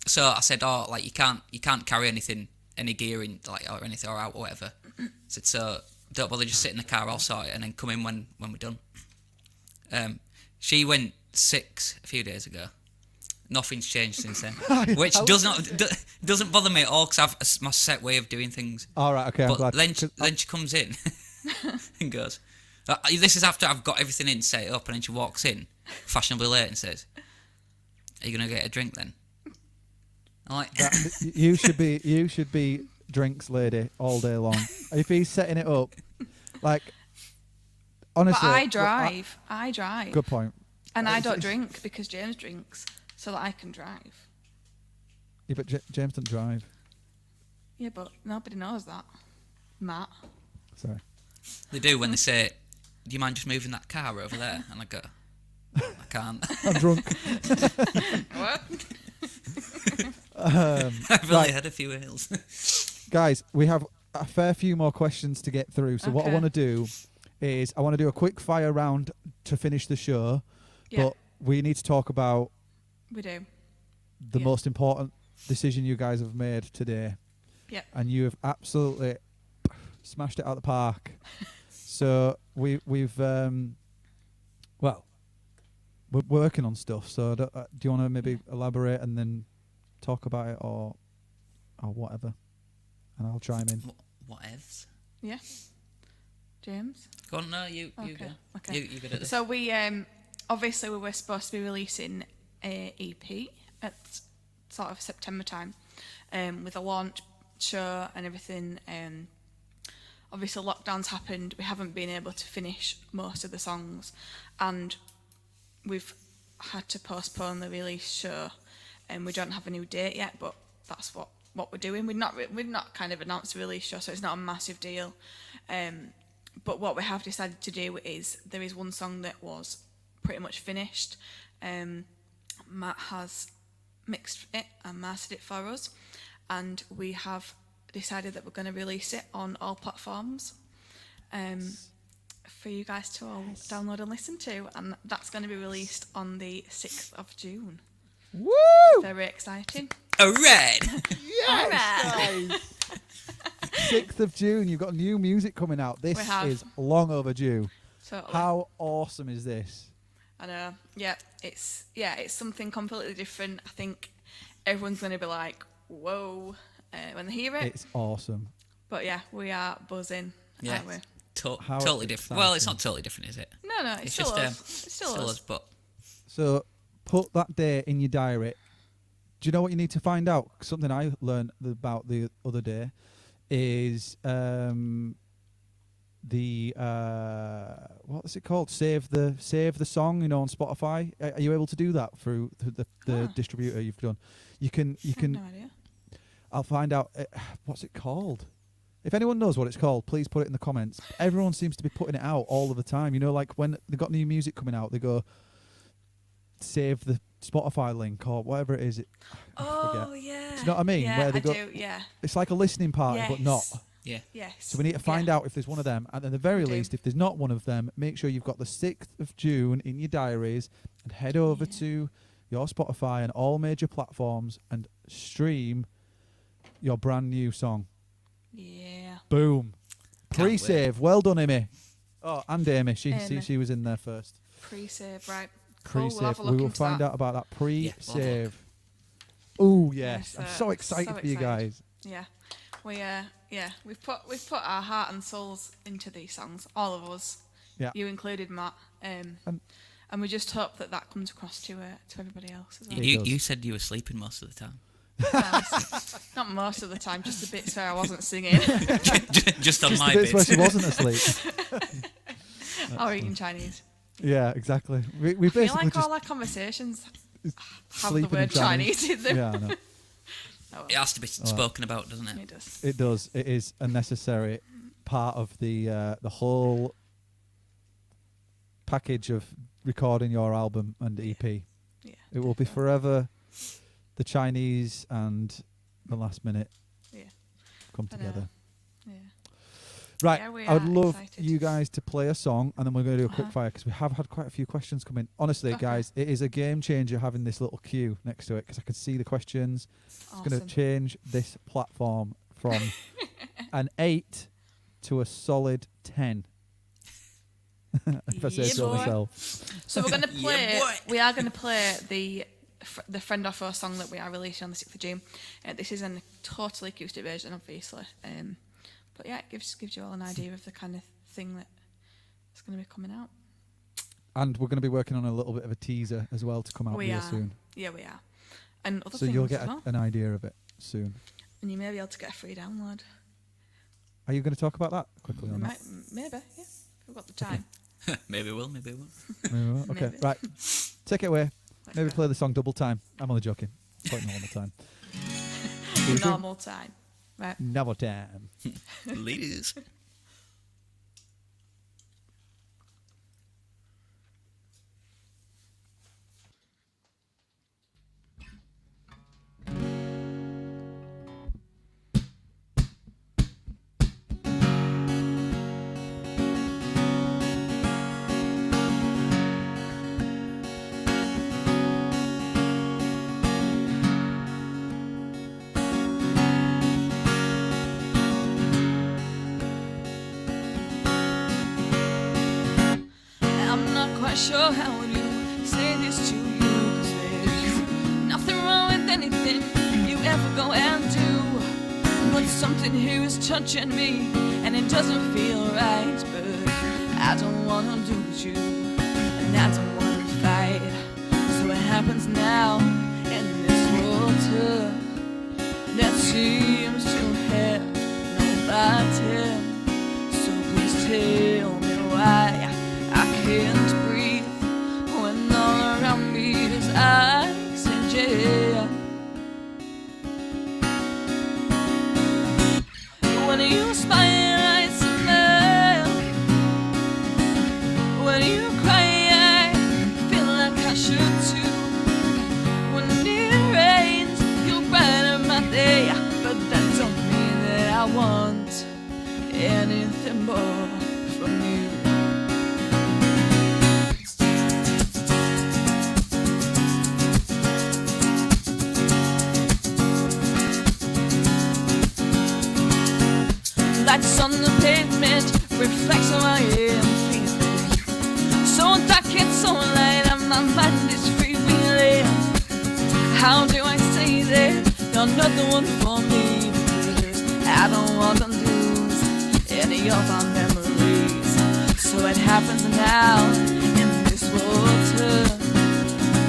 So I said, "Oh, like you can't carry any gear in, or anything, or out, or whatever." I said, "So don't bother, just sit in the car, I'll sort it, and then come in when we're done." She went 6 a few days ago. Nothing's changed since then, which doesn't bother me at all, because I've my set way of doing things. All right, okay, I'm But glad. then she comes in and goes, "This is after I've got everything in, set it up," and then she walks in, fashionably late, and says, "Are you gonna get a drink then?" I'm like, you should be drinks lady all day long. If he's setting it up, like, honestly. But I drive. I drive. Good point. And I don't It's- drink because James drinks, so that I can drive. Yeah, but James doesn't drive. Yeah, but nobody knows that. Matt. Sorry. They do when they say, "Do you mind just moving that car over there?" And I go, "I can't. I'm drunk. What? I've Right. only had a few ales." Guys, we have a fair few more questions to get through. So what I Okay. want to do is I want to do a quick fire round to finish the show. Yeah, But we need to talk about we do. the Yeah. most important decision you guys have made today. Yep. And you have absolutely smashed it out of the park. So we've well, we're working on stuff. So do you want to maybe elaborate and then talk about it or whatever? And I'll chime in. Whatevs. Yeah. James? Go on, no, you Okay. go. Okay. You good at this. So we obviously we were supposed to be releasing a EP at sort of September time, with a launch show and everything. Obviously lockdowns happened. We haven't been able to finish most of the songs, and we've had to postpone the release show. And we don't have a new date yet, but that's what we're doing. We've not kind of announced the release show, so it's not a massive deal. But what we have decided to do is there is one song that was pretty much finished. Matt has mixed it and mastered it for us, and we have decided that we're going to release it on all platforms for you guys to all download and listen to, and that's going to be released on the 6th of June. Woo! Very exciting. Alright. Yes, guys. 6th of June, you've got new music coming out. This We have. is long overdue. Totally. How awesome is this? I know. Yeah, it's something completely different. I think everyone's going to be like, "Whoa," when they hear it. It's awesome. But yeah, we are buzzing, Yeah. aren't we? How Totally different. Well, it's exciting. not totally different, is it? No, it's still just us. It's still us. but So put that day in your diary. Do you know what you need to find out? Something I learned about the other day is the what's it called? Save the song, on Spotify. Are you able to do that through the distributor you've done? You can. I have no idea. I'll find out. What's it called? If anyone knows what it's called, please put it in the comments. Everyone seems to be putting it out all of the time. Like when they got new music coming out, they go save the Spotify link or whatever it is. I forget. Yeah. Do you know what I mean? Yeah, Where they I go- do. Yeah. It's like a listening party, but not. yeah. Yes. So we need to find out if there's one of them. And at the very We do. least, if there's not one of them, make sure you've got the 6th of June in your diaries and head over to your Spotify and all major platforms and stream your brand new song. Yeah. Boom. Can't Pre-save. Well done, Amy. Oh, and Amy. Amy. She was in there first. Pre-save, right? Cool. Pre-save. We'll have a We look will into find that. out about that Yeah, we'll have a pre-save. Oh yes, Yes, I'm so excited so for you excited. guys. Yeah. We've put our heart and souls into these songs, all of us. Yeah. You included, Matt. And we just hope that comes across to everybody else as well. It You does. said you were sleeping most of the time. Not most of the time, just the bits where I wasn't singing Just on Just my the bits where bits. she wasn't asleep. or eating Chinese. Yeah, exactly. We I feel basically like just all our conversations have the sleeping in word Chinese in them. Yeah, I know. Oh, well, It has to be spoken about, doesn't it? it does. It does. It is a necessary part of the whole package of recording your album and EP. Yeah. It will be forever the Chinese and the last minute Yeah. come I know. together. Yeah. Right, Yeah, we I would are love excited. you guys to play a song and then we're going to do a quick Uh-huh. fire because we have had quite a few questions come in. Honestly, Okay. guys, it is a game changer having this little queue next to it because I can see the questions. It's going Awesome. to change this platform from an 8 to a solid 10. If I say Yeah, so boy. myself. So we're going to Yeah, play. boy. We are going to play the Friend of Foe song that we are releasing on the 6th of June. This is a totally acoustic version, obviously. But yeah, it gives you all an idea of the kind of thing that's going to be coming out. And we're going to be working on a little bit of a teaser as well to come out We real are. soon. Yeah, we are. And other So things you'll as get well. an idea of it soon. and you may be able to get a free download. Are you going to talk about that quickly or not? Maybe, yeah. We've got the time. Maybe it will, maybe it won't. Maybe not. Okay, Maybe. right. Take it away. Let's Maybe go. play the song double time. I'm only joking. Quite normal time. Normal time. Right. Normal time. Ladies. I'm not quite sure how would you say this to you, 'cause there's nothing wrong with anything you ever go and do, but something here is touching me and it doesn't feel right. But I don't wanna lose you and I don't wanna fight, so what happens now in this water that seems to have no bottom? So please tell me why I can't breathe when all around me is ice and jail. When you smile, I smile. When you cry, I feel like I should too. When it rains, you brighten my day, but that don't mean that I want anything more from you. Lights on the pavement reflects how I am feeling. So dark and so light, and my mind is freewheeling. How do I say that you're not the one for me? Because I don't want to lose any of our memories. So it happens now in this water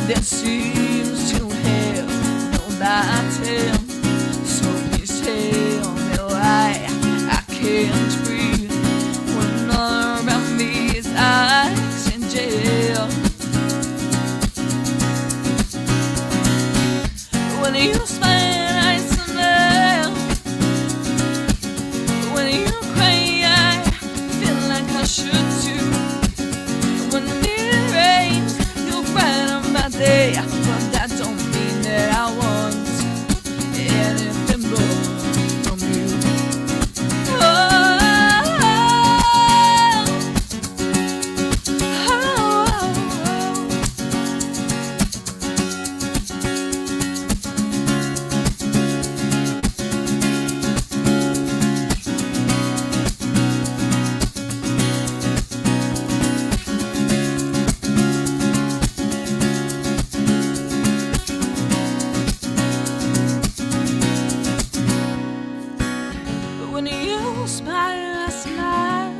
that seems to have no bottom. So please tell me why I can't breathe when all around me is ice and jail. When you smile, I smile. When you cry, I feel like I should too. When it rains, you brighten my day, but that don't mean that I want anything more from you. When you smile, I smile.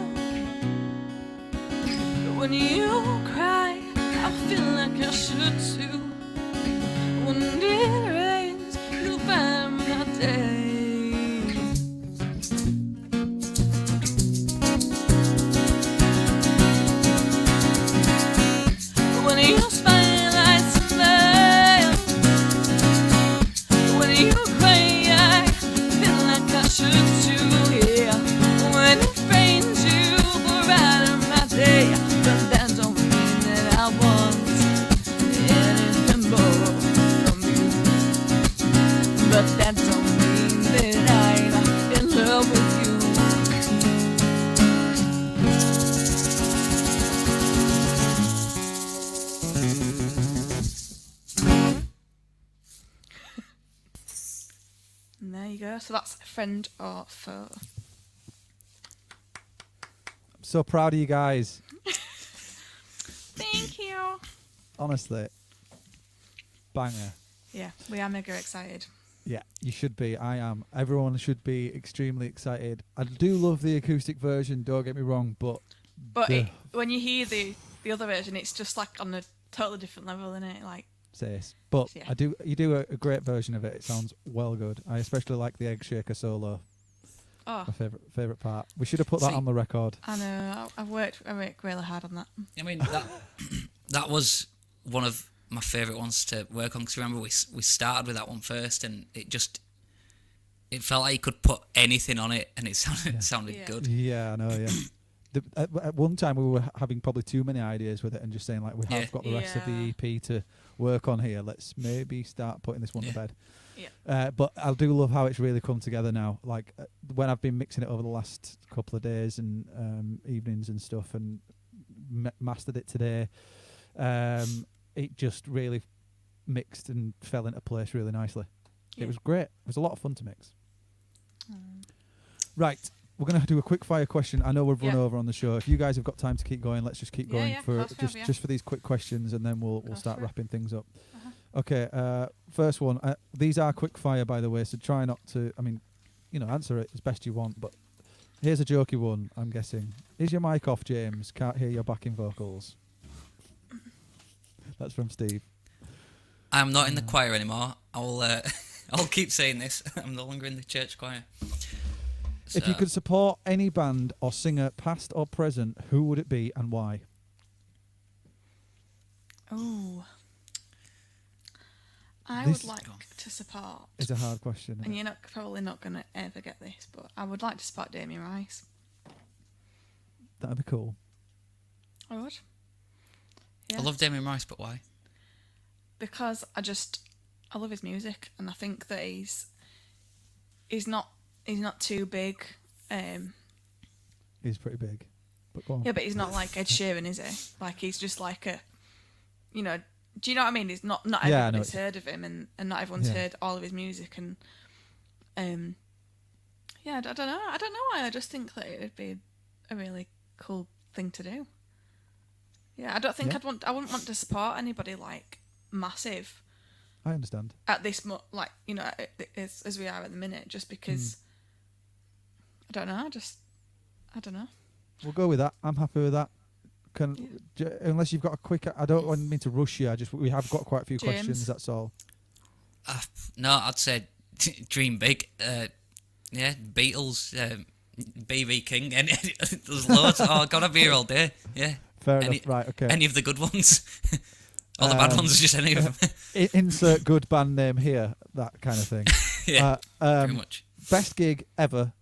When you cry, I feel like I should too. When it rains, you brighten my day. When you smile, I smile. When you cry, I feel like I should too. Yeah. When it rains, you brighten my day, but that don't mean that I want anything more from you. But that don't mean that I'm in love with you. And there you go. So that's friend or foe. I'm so proud of you guys. Thank you. Honestly. Banger. Yeah, we are mega excited. Yeah, you should be. I am. Everyone should be extremely excited. I do love the acoustic version, don't get me wrong, but But Yeah. when you hear the other version, it's just like on a totally different level, isn't it? Like says. But Yeah. you do a great version of it. It sounds well good. I especially like the egg shaker solo. Oh, My favourite part. We should have put that See- on the record. I know. I worked really hard on that. I mean, that that was one of my favourite ones to work on, because remember we started with that one first, and it felt like you could put anything on it, and it sounded Yeah. good. Yeah, I know. Yeah. At one time we were having probably too many ideas with it, and just saying like, we have Yeah. got the rest of the Yeah. EP to work on here. Let's maybe start putting this one to Yeah. bed. Yeah. But I do love how it's really come together now. Like when I've been mixing it over the last couple of days and evenings and stuff, and mastered it today, it just really mixed and fell into place really nicely. Yeah. It was great. It was a lot of fun to mix. Right. We're going to do a quick fire question. I know we've run Yeah. over on the show. If you guys have got time to keep going, let's just keep Yeah, going yeah, for of course we have, yeah. just for these quick questions, and then we'll Go start for it. wrapping things up. Uh-huh. Okay. First one. These are quick fire, by the way, so try not to. I mean, answer it as best you want. But here's a jokey one. I'm guessing. Is your mic off, James? Can't hear your backing vocals. That's from Steve. I'm not in the choir anymore. I'll keep saying this. I'm no longer in the church choir. If you So, could support any band or singer, past or present, who would it be and why? Oh. I This- would like Go on. to support, It's a hard question. and you're probably not going to ever get this, but I would like to support Damien Rice. That'd be cool. I would. Yeah. I love Damien Rice, but why? Because I love his music, and I think that he's not too big. He's pretty big. But go on. Yeah, but he's not like Ed Sheeran, is he? Like he's just like a, do you know what I mean? He's not Yeah, I know everybody's what you- heard of him, and not everyone's Yeah. heard all of his music, and yeah, I don't know why. I just think that it would be a really cool thing to do. Yeah, I don't think Yeah. I wouldn't want to support anybody like massive I understand. at this as we are at the minute, just because I don't know. I don't know. We'll go with that. I'm happy with that. Unless you've got a quick. I don't want me to rush you. We have got quite a few James? questions. That's all. No, I'd say dream big. Yeah, Beatles, BB King. There's loads. Oh, gotta be here all day. Yeah. Fair Any- enough. Right. Okay. Any of the good ones. All the bad ones, just any of them. Insert good band name here. That kind of thing. Yeah, pretty Um, much. best gig ever,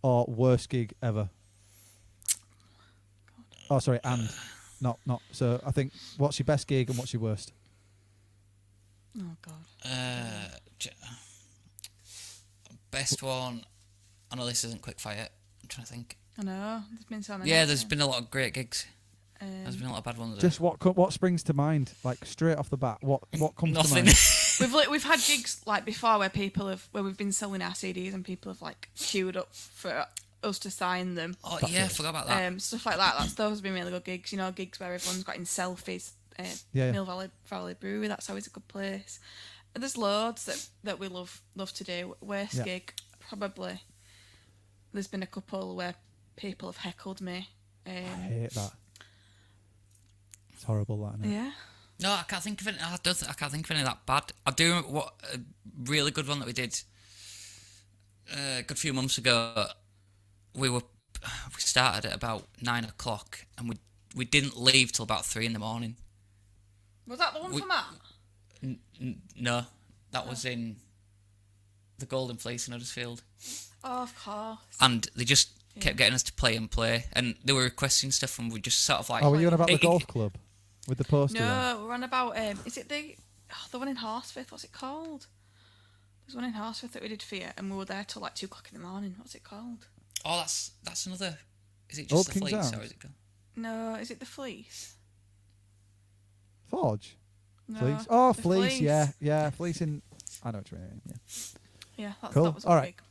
or worst gig ever? Oh, sorry, and not. So I think, what's your best gig and what's your worst? Oh God. Best one. I know this isn't quick fire. I'm trying to think. I know. There's been so many. Yeah, there's been a lot of great gigs. Um, There's been a lot of bad ones. Just what springs to mind, like straight off the bat? What comes to Nothing. mind? we've had gigs like before where we've been selling our CDs and people have like queued up for us to sign them. Oh That's yeah, it. forgot about that. Stuff like that. Those have been really good gigs. Gigs where everyone's got in selfies. Yeah. Mill Valley Brewery. That's always a good place. And there's loads that we love to do. Worst Yeah. gig probably. There's been a couple where people have heckled me. I hate that. It's horrible, that, isn't it? Yeah. No, I can't think of any. I can't think of any that bad. I do remember a really good one that we did a good few months ago. We started at about 9 o'clock and we didn't leave till about 3 in the morning. Was that the one We- for Matt? No, that was in the Golden Fleece in Huddersfield, Oh, of course. and they just Yeah. kept getting us to play, and they were requesting stuff, and we just sort of like. Oh, were you on about the It- golf club with the poster? on? No, we're on about is it the one in Horsforth? What's it called? There's one in Horsforth that we did for you, and we were there till like 2 o'clock in the morning. What's it called? Oh, that's another. Is it Old just the King's Fleece, Arms? or is it? No, is it the Fleece? Forge. No, Fleece. Oh, the Fleece. Yeah, Fleece in. I know what you mean. Yeah. Yeah, Cool. that was All a right. big.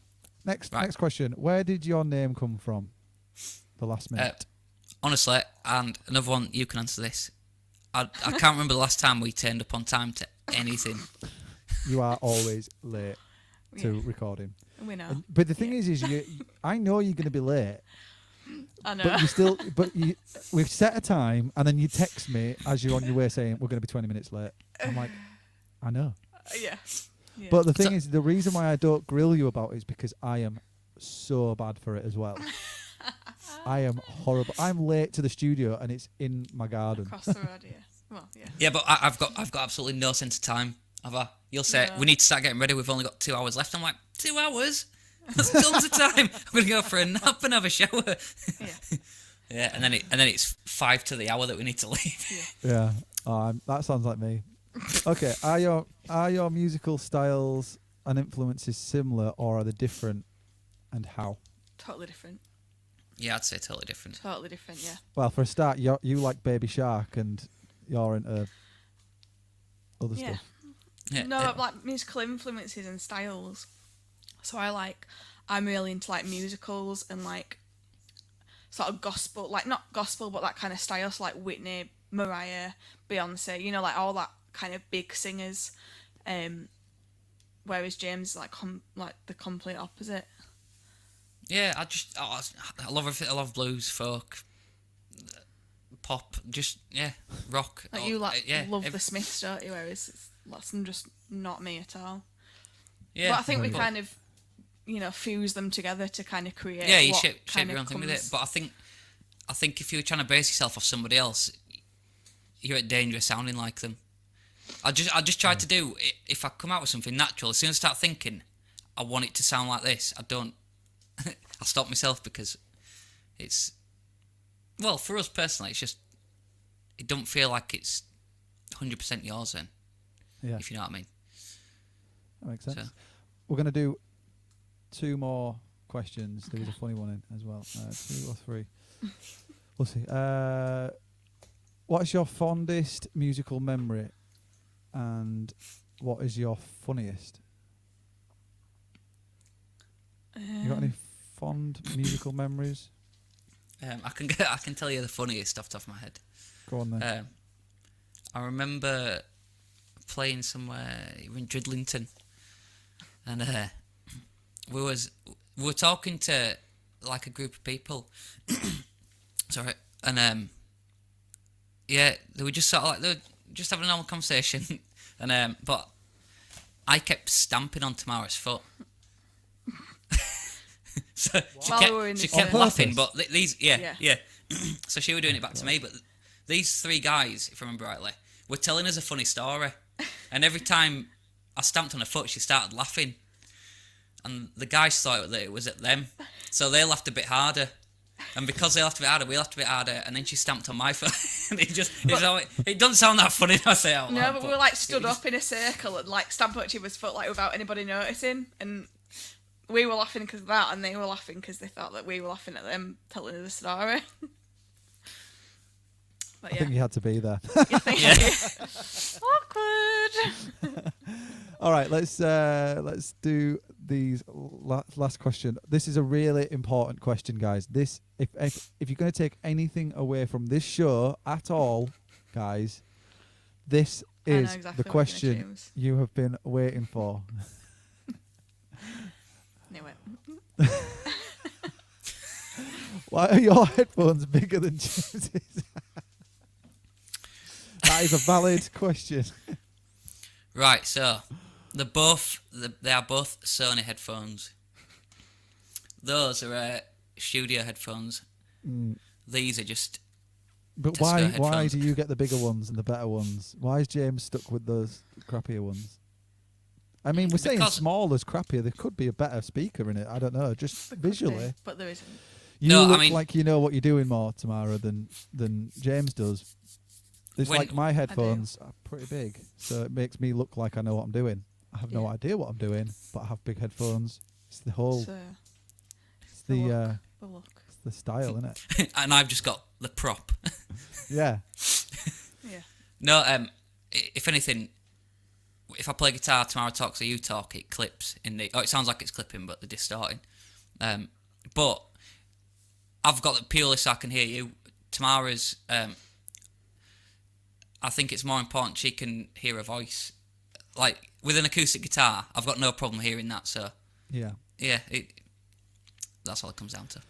Next Right. question. Where did your name come from? The last minute. Honestly, and another one, you can answer this. I can't remember the last time we turned up on time to anything. You are always late to Yeah, recording. we know. But the thing is I know you're going to be late, I know. but we've set a time, and then you text me as you're on your way saying we're going to be 20 minutes late. I'm like, I know. Yeah. Yeah. But the thing is, the reason why I don't grill you about it is because I am so bad for it as well. I am horrible. I'm late to the studio and it's in my garden. Across the road, yeah. Well, yeah. Yeah, but I've got absolutely no sense of time. Have I? You'll say No. we need to start getting ready. We've only got 2 hours left. I'm like 2 hours. That's tons of time. I'm gonna go for a nap and have a shower. Yeah. Yeah, and then it's 5 to the hour that we need to leave. Yeah, that sounds like me. Okay, are your musical styles and influences similar, or are they different, and how? Totally different. Yeah, I'd say totally different. Totally different, yeah. Well, for a start, you like Baby Shark, and you're into other Yeah. stuff. Yeah, No, but like musical influences and styles. So I'm really into like musicals and like sort of gospel, like not gospel, but that kind of style. So like Whitney, Mariah, Beyonce, you know, like all that kind of big singers. Whereas James is like the complete opposite. yeah. I love everything. I love blues, folk, pop, just rock. Like you love the Smiths, don't you? Whereas that's just not me at all. Yeah, But I think we Right. kind of, fuse them together to kind of create. yeah. You what shape kind your of own thing with it. comes- But I think if you're trying to base yourself off somebody else, you're at danger of sounding like them. I just try to do, if I come out with something natural, as soon as I start thinking I want it to sound like this, I don't. I stop myself because it's, well, for us personally, it's just, it don't feel like it's 100% yours then, Yeah, if you know what I mean. that makes sense. So. We're going to do 2 more questions. There was a funny one in as well. 2 or 3. We'll see. What's your fondest musical memory, and what is your funniest? You got any fond musical memories? I can tell you the funniest off the top of my head. Go on then. I remember playing somewhere in Dridlington, and we were talking to like a group of people. Sorry, and they were just sort of like they were just having a normal conversation, and but I kept stamping on Tamara's foot. So While we were in she the kept circle. laughing, but these Yeah. so she was doing it back to me, but these 3 guys, if I remember rightly, were telling us a funny story, and every time I stamped on her foot, she started laughing, and the guys thought that it was at them, so they laughed a bit harder, and because they laughed a bit harder, we laughed a bit harder, and then she stamped on my foot, and it doesn't sound that funny when I say it out No, loud, but we were like stood up in a circle and like stamped on each other's foot like without anybody noticing, and we were laughing because of that, and they were laughing because they thought that we were laughing at them telling us a story. But I yeah, think you had to be there. you think awkward. All right, let's do these last question. This is a really important question, guys. This if you're going to take anything away from this show at all, guys, this I know is exactly what the you're gonna question choose. you have been waiting for. Knew it. Why are your headphones bigger than James's? That is a valid question. Right, so they are both Sony headphones. Those are studio headphones. These are just. But Tesco why headphones. do you get the bigger ones and the better ones? Why is James stuck with those crappier ones? I mean, we're saying Because- small is crappier. There could be a better speaker in it. I don't know. Just There could be, visually, but there isn't. you No, I look mean- like you know what you're doing more, Tamara, than James does. It's When- like my headphones are pretty big, so it makes me look like I know what I'm doing. I have no Yeah. idea what I'm doing, but I have big headphones. It's the whole, So it's the the look. The look. it's the style, isn't it? And I've just got the prop. Yeah. Yeah. No, if anything, if I play guitar, Tamara talks or you talk, it clips in the. Oh, it sounds like it's clipping, but they're distorting. But I've got it purely so I can hear you. Tamara's. I think it's more important she can hear her voice. Like with an acoustic guitar, I've got no problem hearing that. So Yeah. yeah, that's all it comes down to.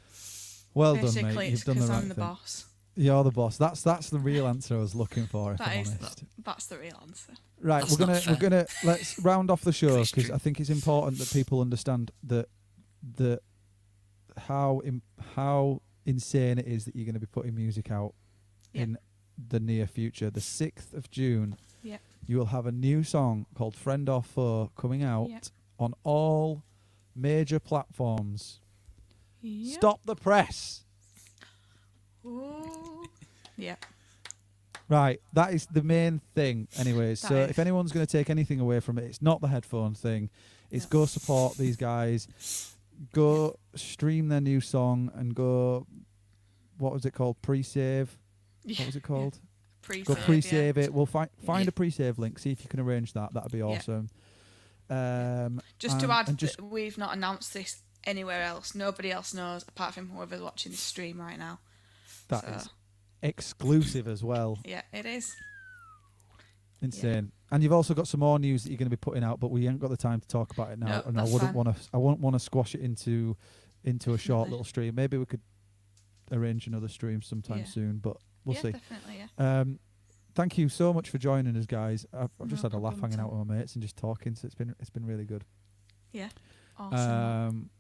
Well done, Basically, mate. it's You've done the because right I'm the thing. boss. You're the boss. That's the real answer I was looking for. If That I'm is honest. that's the real answer. Right, That's not fair. we're gonna let's round off the show It's because true. I think it's important that people understand that how insane it is that you're going to be putting music out Yeah. in the near future. The 6th of June, Yeah. you will have a new song called "Friend or Foe" coming out Yeah. on all major platforms. Yeah. Stop the press. Ooh. Yeah. Right, that is the main thing. Anyways, That so is. if anyone's going to take anything away from it, it's not the headphone thing. It's No. go support these guys. Go stream their new song and go. What was it called? Pre-save. What was it called? Pre-save, Go pre-save it. We'll find Yeah. a pre-save link. See if you can arrange that. That'd be Yeah. awesome. Just to and- add, and just- that we've not announced this anywhere else. Nobody else knows apart from whoever's watching this stream right now. That So, is exclusive as well. yeah, it is. Insane. And you've also got some more news that you're going to be putting out, but we ain't got the time to talk about it now. No, And I that's wouldn't fine. want to. I won't want to squash it into a short Definitely. little stream. Maybe we could arrange another stream sometime Yeah. soon, but we'll yeah, see. definitely, yeah. Thank you so much for joining us, guys. I've just No had a laugh problem hanging at out with my mates and just talking, so it's been really good. Awesome.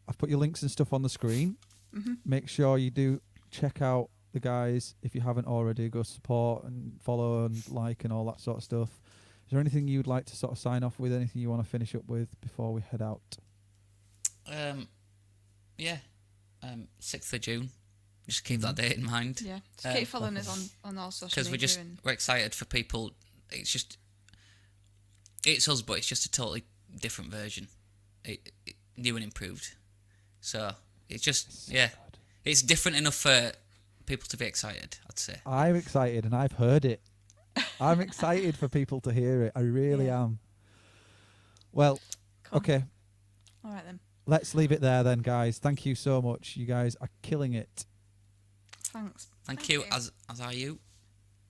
I've put your links and stuff on the screen. hmm Make sure you do check out the guys if you haven't already. Go support and follow and like and all that sort of stuff. Is there anything you'd like to sort of sign off with? Anything you want to finish up with before we head out? Yeah. 6th of June. Just keep that date in mind. Yeah. Just keep following us definitely. on all social Because media. we're excited for people. It's us, but it's just a totally different version. New and improved. So it's just, yeah. It's different enough for people to be excited, I'd say. I'm excited and I've heard it. I'm excited for people to hear it. I really Yeah. am. Well, Cool. okay. All right then. Let's leave it there then, guys. Thank you so much. You guys are killing it. Thanks. Thank you, as are you.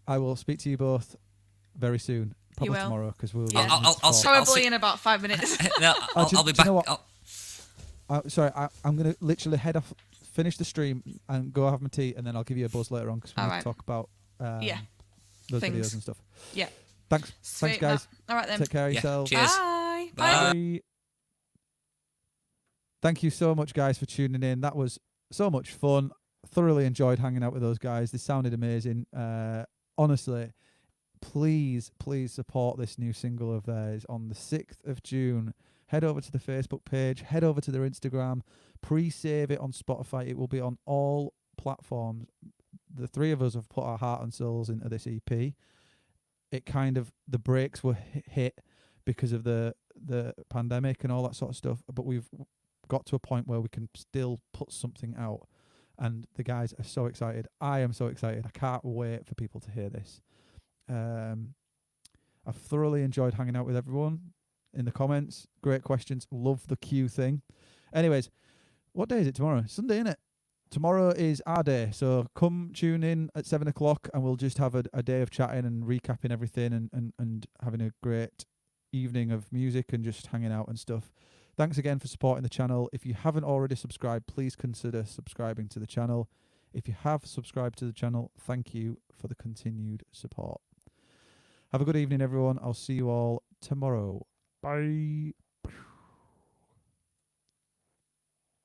I will speak to you both very soon. Probably will. tomorrow because we'll. Yeah. need to I'll talk. see- Probably in about 5 minutes. No, I'll be do you know back. what? Sorry, I'm going to literally head off, finish the stream, and go have my tea, and then I'll give you a buzz later on because we need Alright. to talk about Yeah. those Things. videos and stuff. Yeah. Thanks, Sweet, guys. All right then. Take care of Yeah, yourselves. cheers. Bye. Bye. Bye. Thank you so much, guys, for tuning in. That was so much fun. Thoroughly enjoyed hanging out with those guys. They sounded amazing. Honestly, please support this new single of theirs on the 6th of June. Head over to the Facebook page. Head over to their Instagram. Pre-save it on Spotify. It will be on all platforms. The three of us have put our heart and souls into this EP. It kind of, the brakes were hit because of the pandemic and all that sort of stuff, but we've got to a point where we can still put something out, and the guys are so excited. I am so excited. I can't wait for people to hear this. I've thoroughly enjoyed hanging out with everyone in the comments. Great questions. Love the Q thing. Anyways, what day is it tomorrow? Sunday, isn't it? Tomorrow is our day, so come tune in at 7 o'clock and we'll just have a day of chatting and recapping everything and having a great evening of music and just hanging out and stuff. Thanks again for supporting the channel. If you haven't already subscribed, please consider subscribing to the channel. If you have subscribed to the channel, thank you for the continued support. Have a good evening, everyone. I'll see you all tomorrow. Bye.